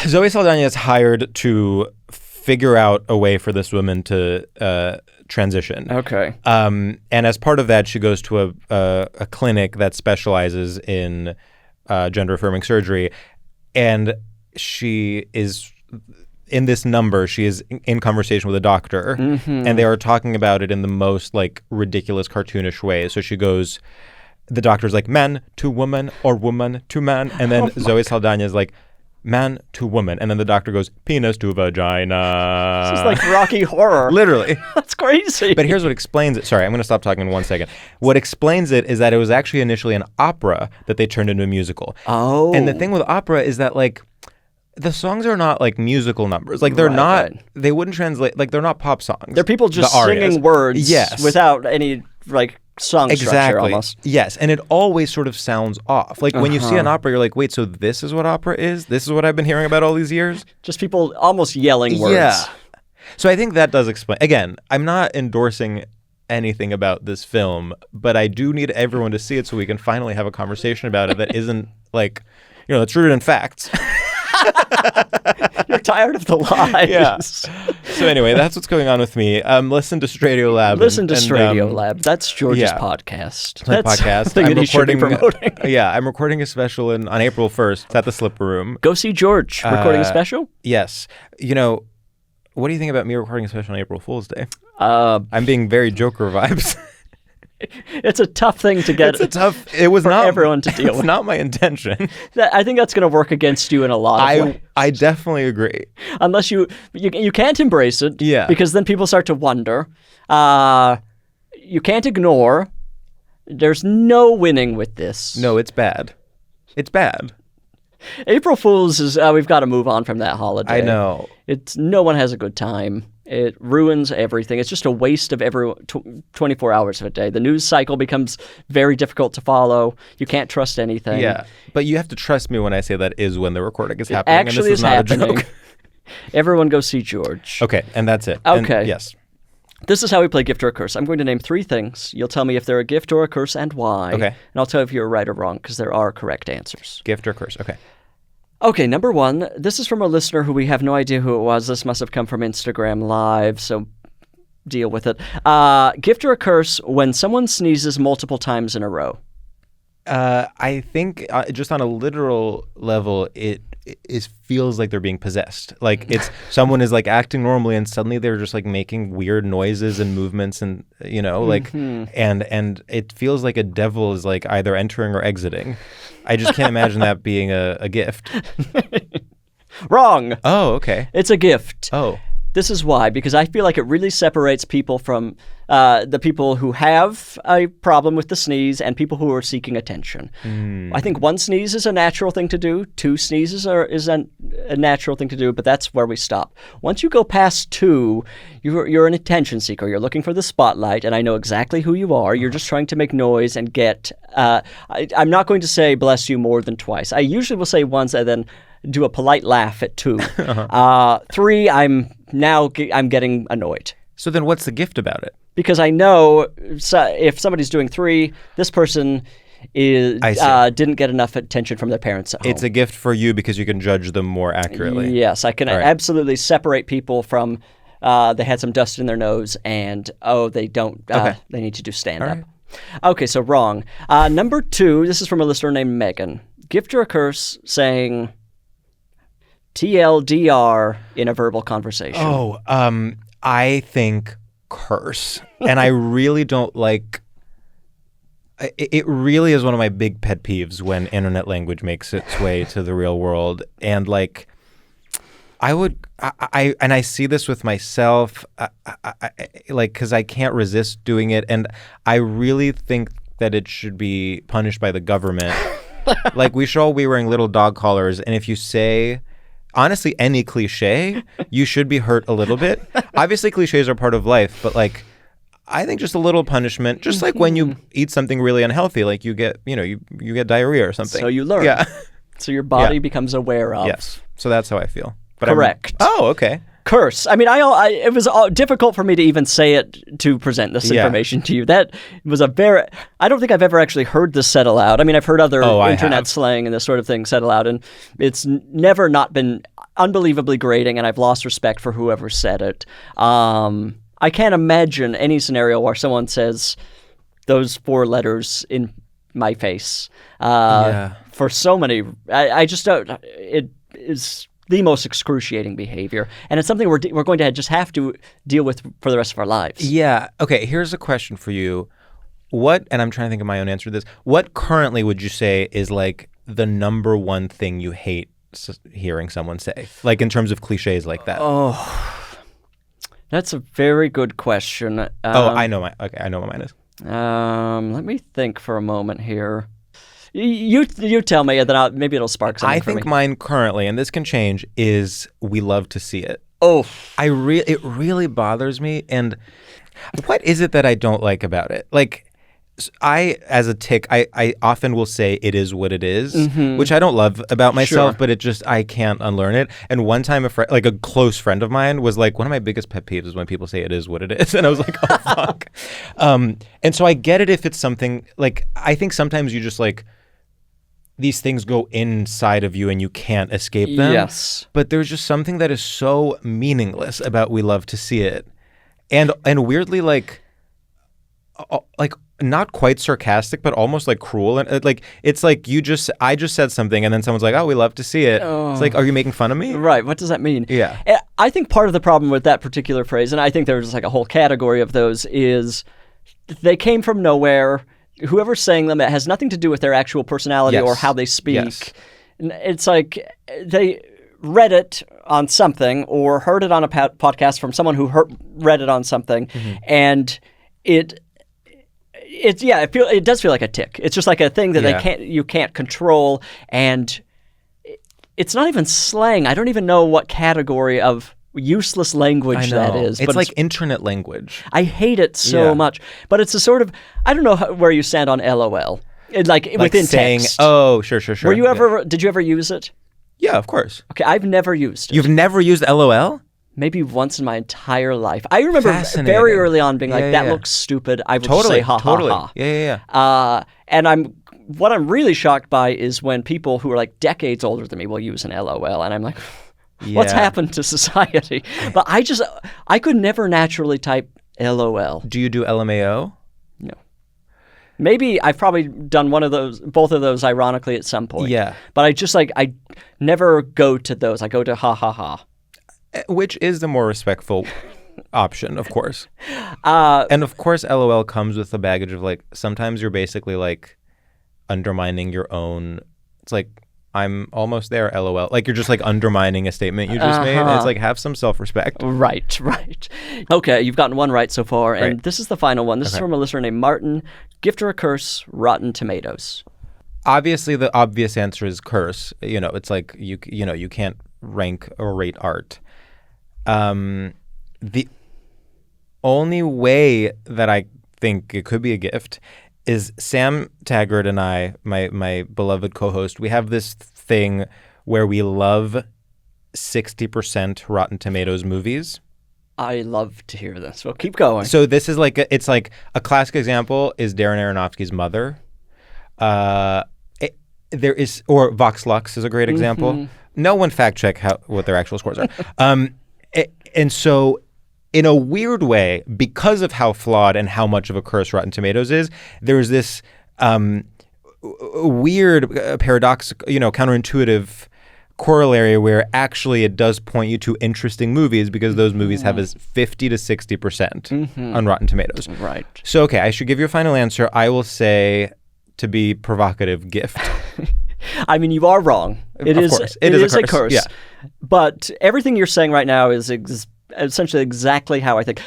Zoe Saldana is hired to figure out a way for this woman to transition. Okay. And as part of that, she goes to a clinic that specializes in gender-affirming surgery, and she is... in this number, she is in conversation with a doctor, and they are talking about it in the most like ridiculous, cartoonish way. So she goes, the doctor's like, man to woman or woman to man, and then Zoe Saldana is like, man to woman, and then the doctor goes, penis to vagina. This is like Rocky Horror. Literally. That's crazy. But here's what explains it. Sorry, I'm going to stop talking in 1 second. What explains it is that it was actually initially an opera that they turned into a musical. Oh. And the thing with opera is that like, the songs are not like musical numbers. Like they're not, they wouldn't translate, like they're not pop songs. They're people just singing words without any like song structure almost. Yes. And it always sort of sounds off. Like when you see an opera, you're like, wait, so this is what opera is? This is what I've been hearing about all these years? Just people almost yelling words. Yeah. So I think that does explain. Again, I'm not endorsing anything about this film, but I do need everyone to see it so we can finally have a conversation about it that isn't like, that's rooted in facts. You're tired of the lies. Yeah. So anyway, that's what's going on with me. Listen to StraightioLab. Listen to StraightioLab. That's George's podcast. My podcast. I'm recording. Yeah, I'm recording a special on April 1st. It's at the Slipper Room. Go see George recording a special. Yes. What do you think about me recording a special on April Fool's Day? I'm being very Joker vibes. It's a tough thing to get. It was not everyone to deal with. It's not my intention. I think that's going to work against you in a lot of ways. I definitely agree. Unless you can't embrace it. Yeah. Because then people start to wonder. You can't ignore. There's no winning with this. No, it's bad. It's bad. April Fool's is. We've got to move on from that holiday. I know. No one has a good time. It ruins everything. It's just a waste of 24 hours of a day. The news cycle becomes very difficult to follow. You can't trust anything. Yeah, but you have to trust me when I say that is when the recording is happening. Actually, and this is not happening. a joke. Everyone go see George. Okay, and that's it. Okay. And yes. This is how we play Gift or a Curse. I'm going to name 3 things. You'll tell me if they're a gift or a curse and why. Okay. And I'll tell you if you're right or wrong, because there are correct answers. Gift or curse. Okay. Okay, number 1. This is from a listener who we have no idea who it was. This must have come from Instagram Live, so deal with it. Gift or a curse when someone sneezes multiple times in a row? I think just on a literal level, it feels like they're being possessed. Like someone is like acting normally and suddenly they're just like making weird noises and movements and and it feels like a devil is like either entering or exiting. I just can't imagine that being a gift. Wrong. Oh, okay. It's a gift. Oh. This is why, because I feel like it really separates people from the people who have a problem with the sneeze and people who are seeking attention. I think 1 sneeze is a natural thing to do. 2 sneezes is a natural thing to do, but that's where we stop. Once you go past 2, you're an attention seeker. You're looking for the spotlight, and I know exactly who you are. You're just trying to make noise and get... I'm not going to say bless you more than twice. I usually will say once and then do a polite laugh at 2. 3, I'm getting annoyed. So then what's the gift about it? Because I know if somebody's doing 3, this person didn't get enough attention from their parents at home. It's a gift for you because you can judge them more accurately. Yes, I can absolutely separate people from they had some dust in their nose and, they don't, they need to do stand-up. Right. Okay, so wrong. Number 2, this is from a listener named Megan. Gift or a curse saying... TLDR in a verbal conversation. Oh, I think curse. And I really don't like... It really is one of my big pet peeves when internet language makes its way to the real world. And like, I see this with myself, because I can't resist doing it. And I really think that it should be punished by the government. Like, we should all be wearing little dog collars. And if you say... Honestly, any cliche, you should be hurt a little bit. Obviously, cliches are part of life, but like, I think just a little punishment, just like when you eat something really unhealthy, like you get diarrhea or something. So you learn. Yeah. So your body becomes aware of. Yes. So that's how I feel. But correct. Oh, okay. Curse. I mean, it was difficult for me to even say it to present this information to you. That was I don't think I've ever actually heard this said aloud. I mean, I've heard other internet slang and this sort of thing said aloud, and it's never not been unbelievably grating, and I've lost respect for whoever said it. I can't imagine any scenario where someone says those 4 letters in my face. For so many, I just don't. It is the most excruciating behavior, and it's something we're going to just have to deal with for the rest of our lives. Yeah. Okay. Here's a question for you. And I'm trying to think of my own answer to this. What currently would you say is like the number 1 thing you hate hearing someone say, like in terms of cliches like that? Oh, that's a very good question. I know what mine is. Let me think for a moment here. You tell me, and then maybe it'll spark something for me. I think mine currently, and this can change, is we love to see it. Oh. It really bothers me. And what is it that I don't like about it? Like, as a tick, I often will say it is what it is, which I don't love about myself, but I can't unlearn it. And one time a close friend of mine was like, one of my biggest pet peeves is when people say it is what it is. And I was like, oh, fuck. And so I get it if it's something like, I think sometimes you just like, these things go inside of you and you can't escape them. Yes. But there's just something that is so meaningless about we love to see it. And weirdly like not quite sarcastic, but almost like cruel. And like it's like I just said something and then someone's like, oh, we love to see it. Oh. It's like, are you making fun of me? Right. What does that mean? Yeah. I think part of the problem with that particular phrase, and I think there's like a whole category of those, is they came from nowhere. Whoever's saying them, it has nothing to do with their actual personality or how they speak. Yes. It's like they read it on something or heard it on a podcast from someone who read it on something, and it does feel like a tick. It's just like a thing that you can't control, and it's not even slang. I don't even know what category of useless language that is. It's like internet language. I hate it so much. But it's a sort of, I don't know where you stand on LOL. Like within saying, text. Oh, sure. Were you ever? Did you ever use it? Yeah, of course. Okay, I've never used it. You've never used LOL? Maybe once in my entire life. I remember very early on being like, that looks stupid. I would just say ha ha ha. Yeah. And what I'm really shocked by is when people who are like decades older than me will use an LOL, and I'm like, what's happened to society? But I could never naturally type LOL. Do you do LMAO? No. Maybe I've probably done both of those ironically at some point. Yeah. But I never go to those. I go to ha ha ha. Which is the more respectful option, of course. And of course, LOL comes with the baggage of like, sometimes you're basically like undermining your own, it's like, I'm almost there, LOL. Like you're just like undermining a statement you just made. And it's like, have some self-respect. Right. Okay, you've gotten one right so far. And this is the final one. This is from a listener named Martin. Gift or a curse, Rotten Tomatoes. Obviously, the obvious answer is curse. It's like, you can't rank or rate art. The only way that I think it could be a gift is Sam Taggart and I, my beloved co-host, we have this thing where we love 60% Rotten Tomatoes movies. I love to hear this. Well, keep going. So this is like it's like a classic example is Darren Aronofsky's Mother. There is, or Vox Lux is a great example. No one fact check what their actual scores are. And so in a weird way, because of how flawed and how much of a curse Rotten Tomatoes is, there's this weird, paradoxical, counterintuitive corollary where actually it does point you to interesting movies because those movies have as 50 to 60% on Rotten Tomatoes. Right. So, okay, I should give you a final answer. I will say, to be provocative, gift. I mean, you are wrong. It is a curse. Yeah. But everything you're saying right now is essentially exactly how I think.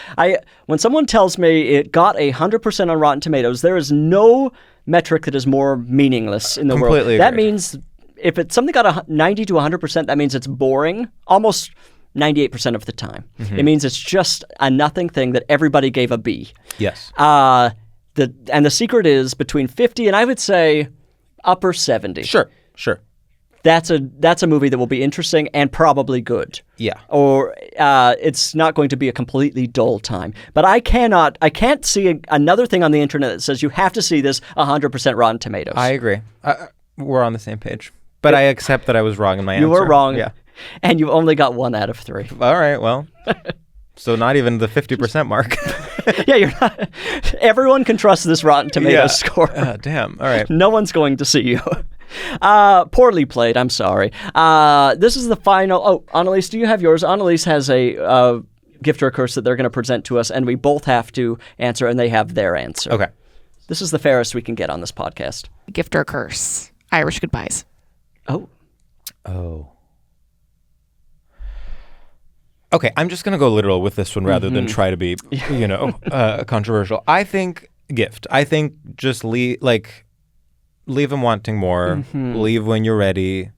When someone tells me it got 100% on Rotten Tomatoes, there is no metric that is more meaningless in the world. Completely That agree. means if something got 90 to 100%, that means it's boring almost 98% of the time. It means it's just a nothing thing that everybody gave a B. Yes. The secret is between 50 and I would say upper 70. Sure. That's a movie that will be interesting and probably good. Yeah. Or it's not going to be a completely dull time. But I can't see another thing on the internet that says you have to see this 100% Rotten Tomatoes. I agree. We're on the same page. But I accept that I was wrong in my answer. You were wrong. Yeah. And you only got 1 out of 3. All right, well. So not even the 50% mark. Yeah, you're not. Everyone can trust this Rotten Tomatoes score. Damn. All right. No one's going to see you. Poorly played. I'm sorry. This is the final. Oh, Annalise, do you have yours? Annalise has a gift or a curse that they're going to present to us, and we both have to answer, and they have their answer. Okay. This is the fairest we can get on this podcast. Gift or curse. Irish goodbyes. Oh. Okay, I'm just going to go literal with this one rather than try to be, controversial. I think gift. I think just leave them wanting more. Leave when you're ready.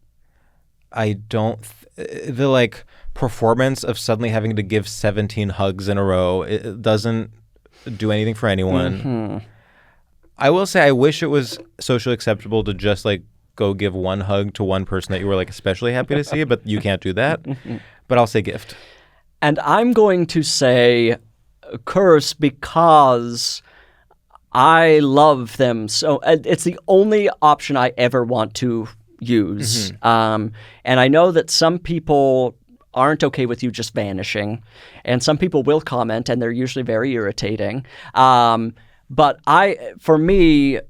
I don't... the performance of suddenly having to give 17 hugs in a row, it doesn't do anything for anyone. I will say I wish it was socially acceptable to just go give one hug to one person that you were especially happy to see, but you can't do that. But I'll say gift. And I'm going to say curse because I love them. So it's the only option I ever want to use. And I know that some people aren't okay with you just vanishing, and some people will comment, and they're usually very irritating. But for me,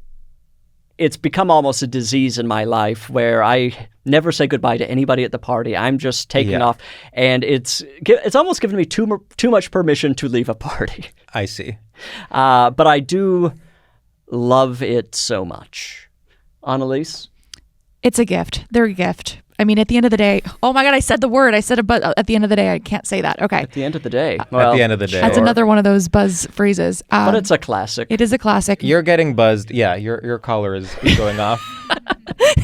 it's become almost a disease in my life where I never say goodbye to anybody at the party. I'm just taking off, and it's almost given me too much permission to leave a party. I see. But I do love it so much. Annalise? It's a gift. They're a gift. I mean, at the end of the day, oh my God, I said the word. I said but at the end of the day, I can't say that. Okay. At the end of the day. Well, at the end of the day. That's another one of those buzz phrases. But it's a classic. It is a classic. You're getting buzzed. Yeah, your collar is going off.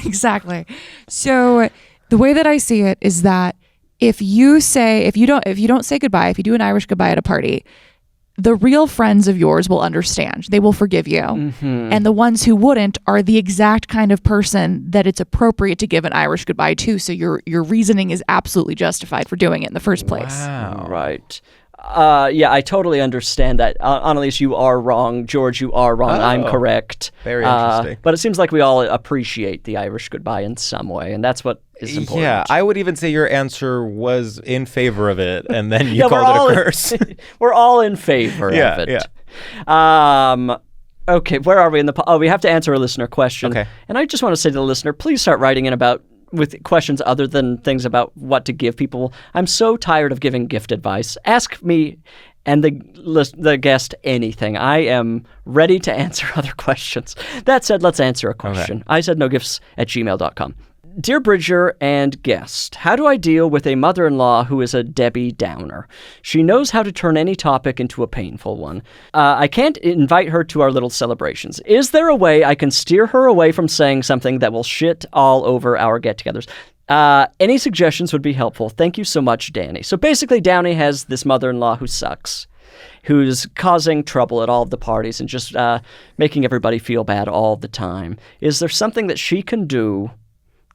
Exactly. So the way that I see it is that if you don't say goodbye, if you do an Irish goodbye at a party, the real friends of yours will understand. They will forgive you. And the ones who wouldn't are the exact kind of person that it's appropriate to give an Irish goodbye to. So your reasoning is absolutely justified for doing it in the first place. Wow. Right. Yeah, I totally understand that. Annalise, you are wrong. George, you are wrong. I'm correct. Very interesting. But it seems like we all appreciate the Irish goodbye in some way, and that's what is important. Yeah, I would even say your answer was in favor of it, and then you called it a curse. We're all in favor of it. Yeah. Okay, where are we in the... we have to answer a listener question. Okay. And I just want to say to the listener, please start writing in with questions other than things about what to give people. I'm so tired of giving gift advice. Ask me and the guest anything. I am ready to answer other questions. That said, let's answer a question. Okay. I said nogifts@gmail.com. Dear Bridger and guest, how do I deal with a mother-in-law who is a Debbie Downer? She knows how to turn any topic into a painful one. I can't invite her to our little celebrations. Is there a way I can steer her away from saying something that will shit all over our get-togethers? Any suggestions would be helpful. Thank you so much, Danny. So basically, Downey has this mother-in-law who sucks, who's causing trouble at all of the parties and just making everybody feel bad all the time. Is there something that she can do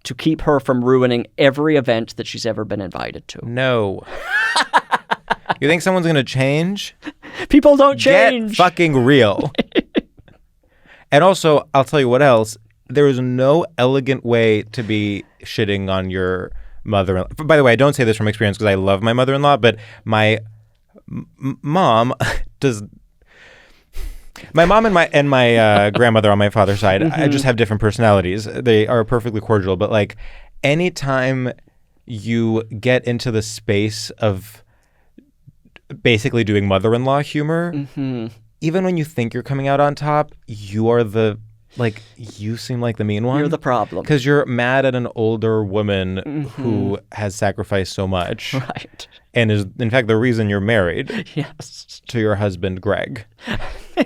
to keep her from ruining every event that she's ever been invited to? No. You think someone's going to change? People don't change. Get fucking real. And also, I'll tell you what else. There is no elegant way to be shitting on your mother-in-law. By the way, I don't say this from experience because I love my mother-in-law, but my mom does... My mom and my grandmother on my father's side, I just have different personalities. They are perfectly cordial, but like anytime you get into the space of basically doing mother-in-law humor, even when you think you're coming out on top, you are you seem like the mean one. You're the problem. Because you're mad at an older woman who has sacrificed so much. Right. And is, in fact, the reason you're married to your husband, Greg.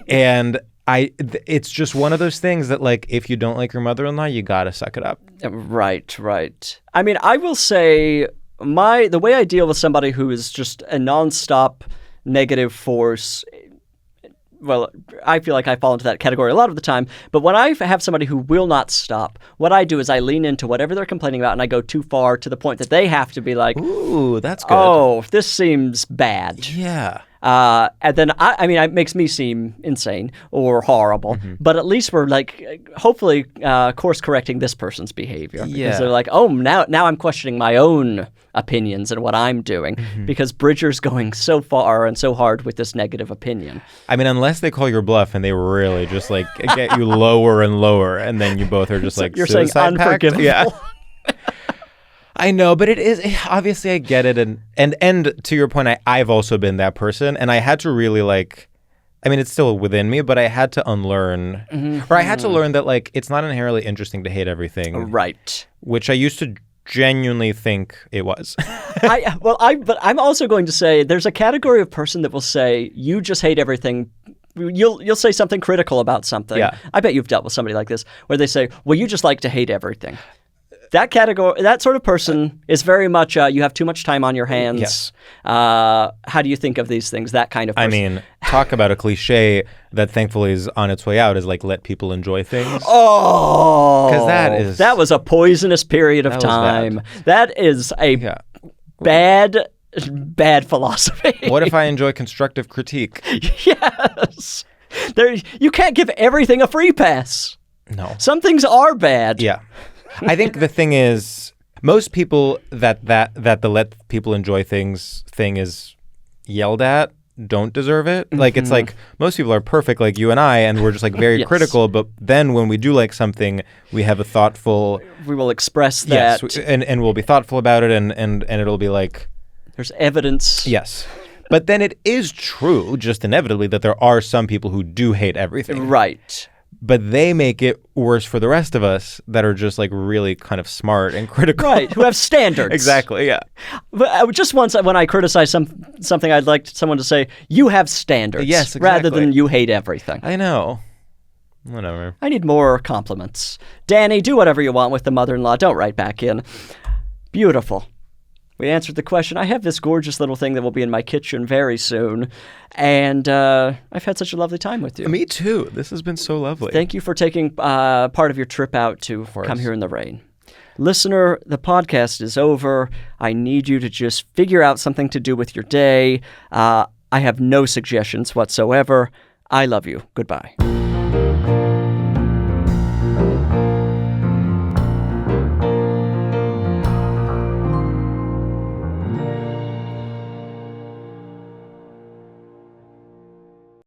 And it's just one of those things that, like, if you don't like your mother-in-law, you gotta suck it up. Right. I mean, I will say the way I deal with somebody who is just a nonstop negative force, well, I feel like I fall into that category a lot of the time. But when I have somebody who will not stop, what I do is I lean into whatever they're complaining about and I go too far to the point that they have to be like, ooh, that's good. Oh, this seems bad. Yeah. And then, it makes me seem insane or horrible. But at least we're like, hopefully course correcting this person's behavior. Because they're like, oh, now I'm questioning my own opinions and what I'm doing because Bridger's going so far and so hard with this negative opinion. I mean, unless they call your bluff and they really just like get you lower and lower, and then you both are just like you're saying unforgivable. Yeah. I know, but it is obviously I get it, and to your point, I've also been that person, and I had to really it's still within me, but I had to unlearn, or I had to learn that like it's not inherently interesting to hate everything, right? Which I used to genuinely think it was. But I'm also going to say there's a category of person that will say you just hate everything. You'll say something critical about something. Yeah. I bet you've dealt with somebody like this where they say, well, you just like to hate everything. That category, that sort of person is very much you have too much time on your hands. Yes. How do you think of these things? That kind of person. I mean, talk about a cliche that thankfully is on its way out is like let people enjoy things. Oh, because that was a poisonous period of time. That is a bad philosophy. What if I enjoy constructive critique? Yes. You can't give everything a free pass. No. Some things are bad. Yeah. I think the thing is, most people that the let people enjoy things thing is yelled at don't deserve it. Like, it's like most people are perfect like you and I, and we're just like very critical, but then when we do like something, we have a thoughtful... We will express that. Yes, and we'll be thoughtful about it, and it'll be like... There's evidence. Yes. But then it is true, just inevitably, that there are some people who do hate everything. Right. But they make it worse for the rest of us that are just like really kind of smart and critical. Right, who have standards. Exactly, yeah. But just once when I criticize something, I'd like someone to say, you have standards. Yes, exactly. Rather than you hate everything. I know. Whatever. I need more compliments. Danny, do whatever you want with the mother-in-law. Don't write back in. Beautiful. We answered the question. I have this gorgeous little thing that will be in my kitchen very soon. And I've had such a lovely time with you. Me too. This has been so lovely. Thank you for taking part of your trip out to come here in the rain. Listener, the podcast is over. I need you to just figure out something to do with your day. I have no suggestions whatsoever. I love you. Goodbye.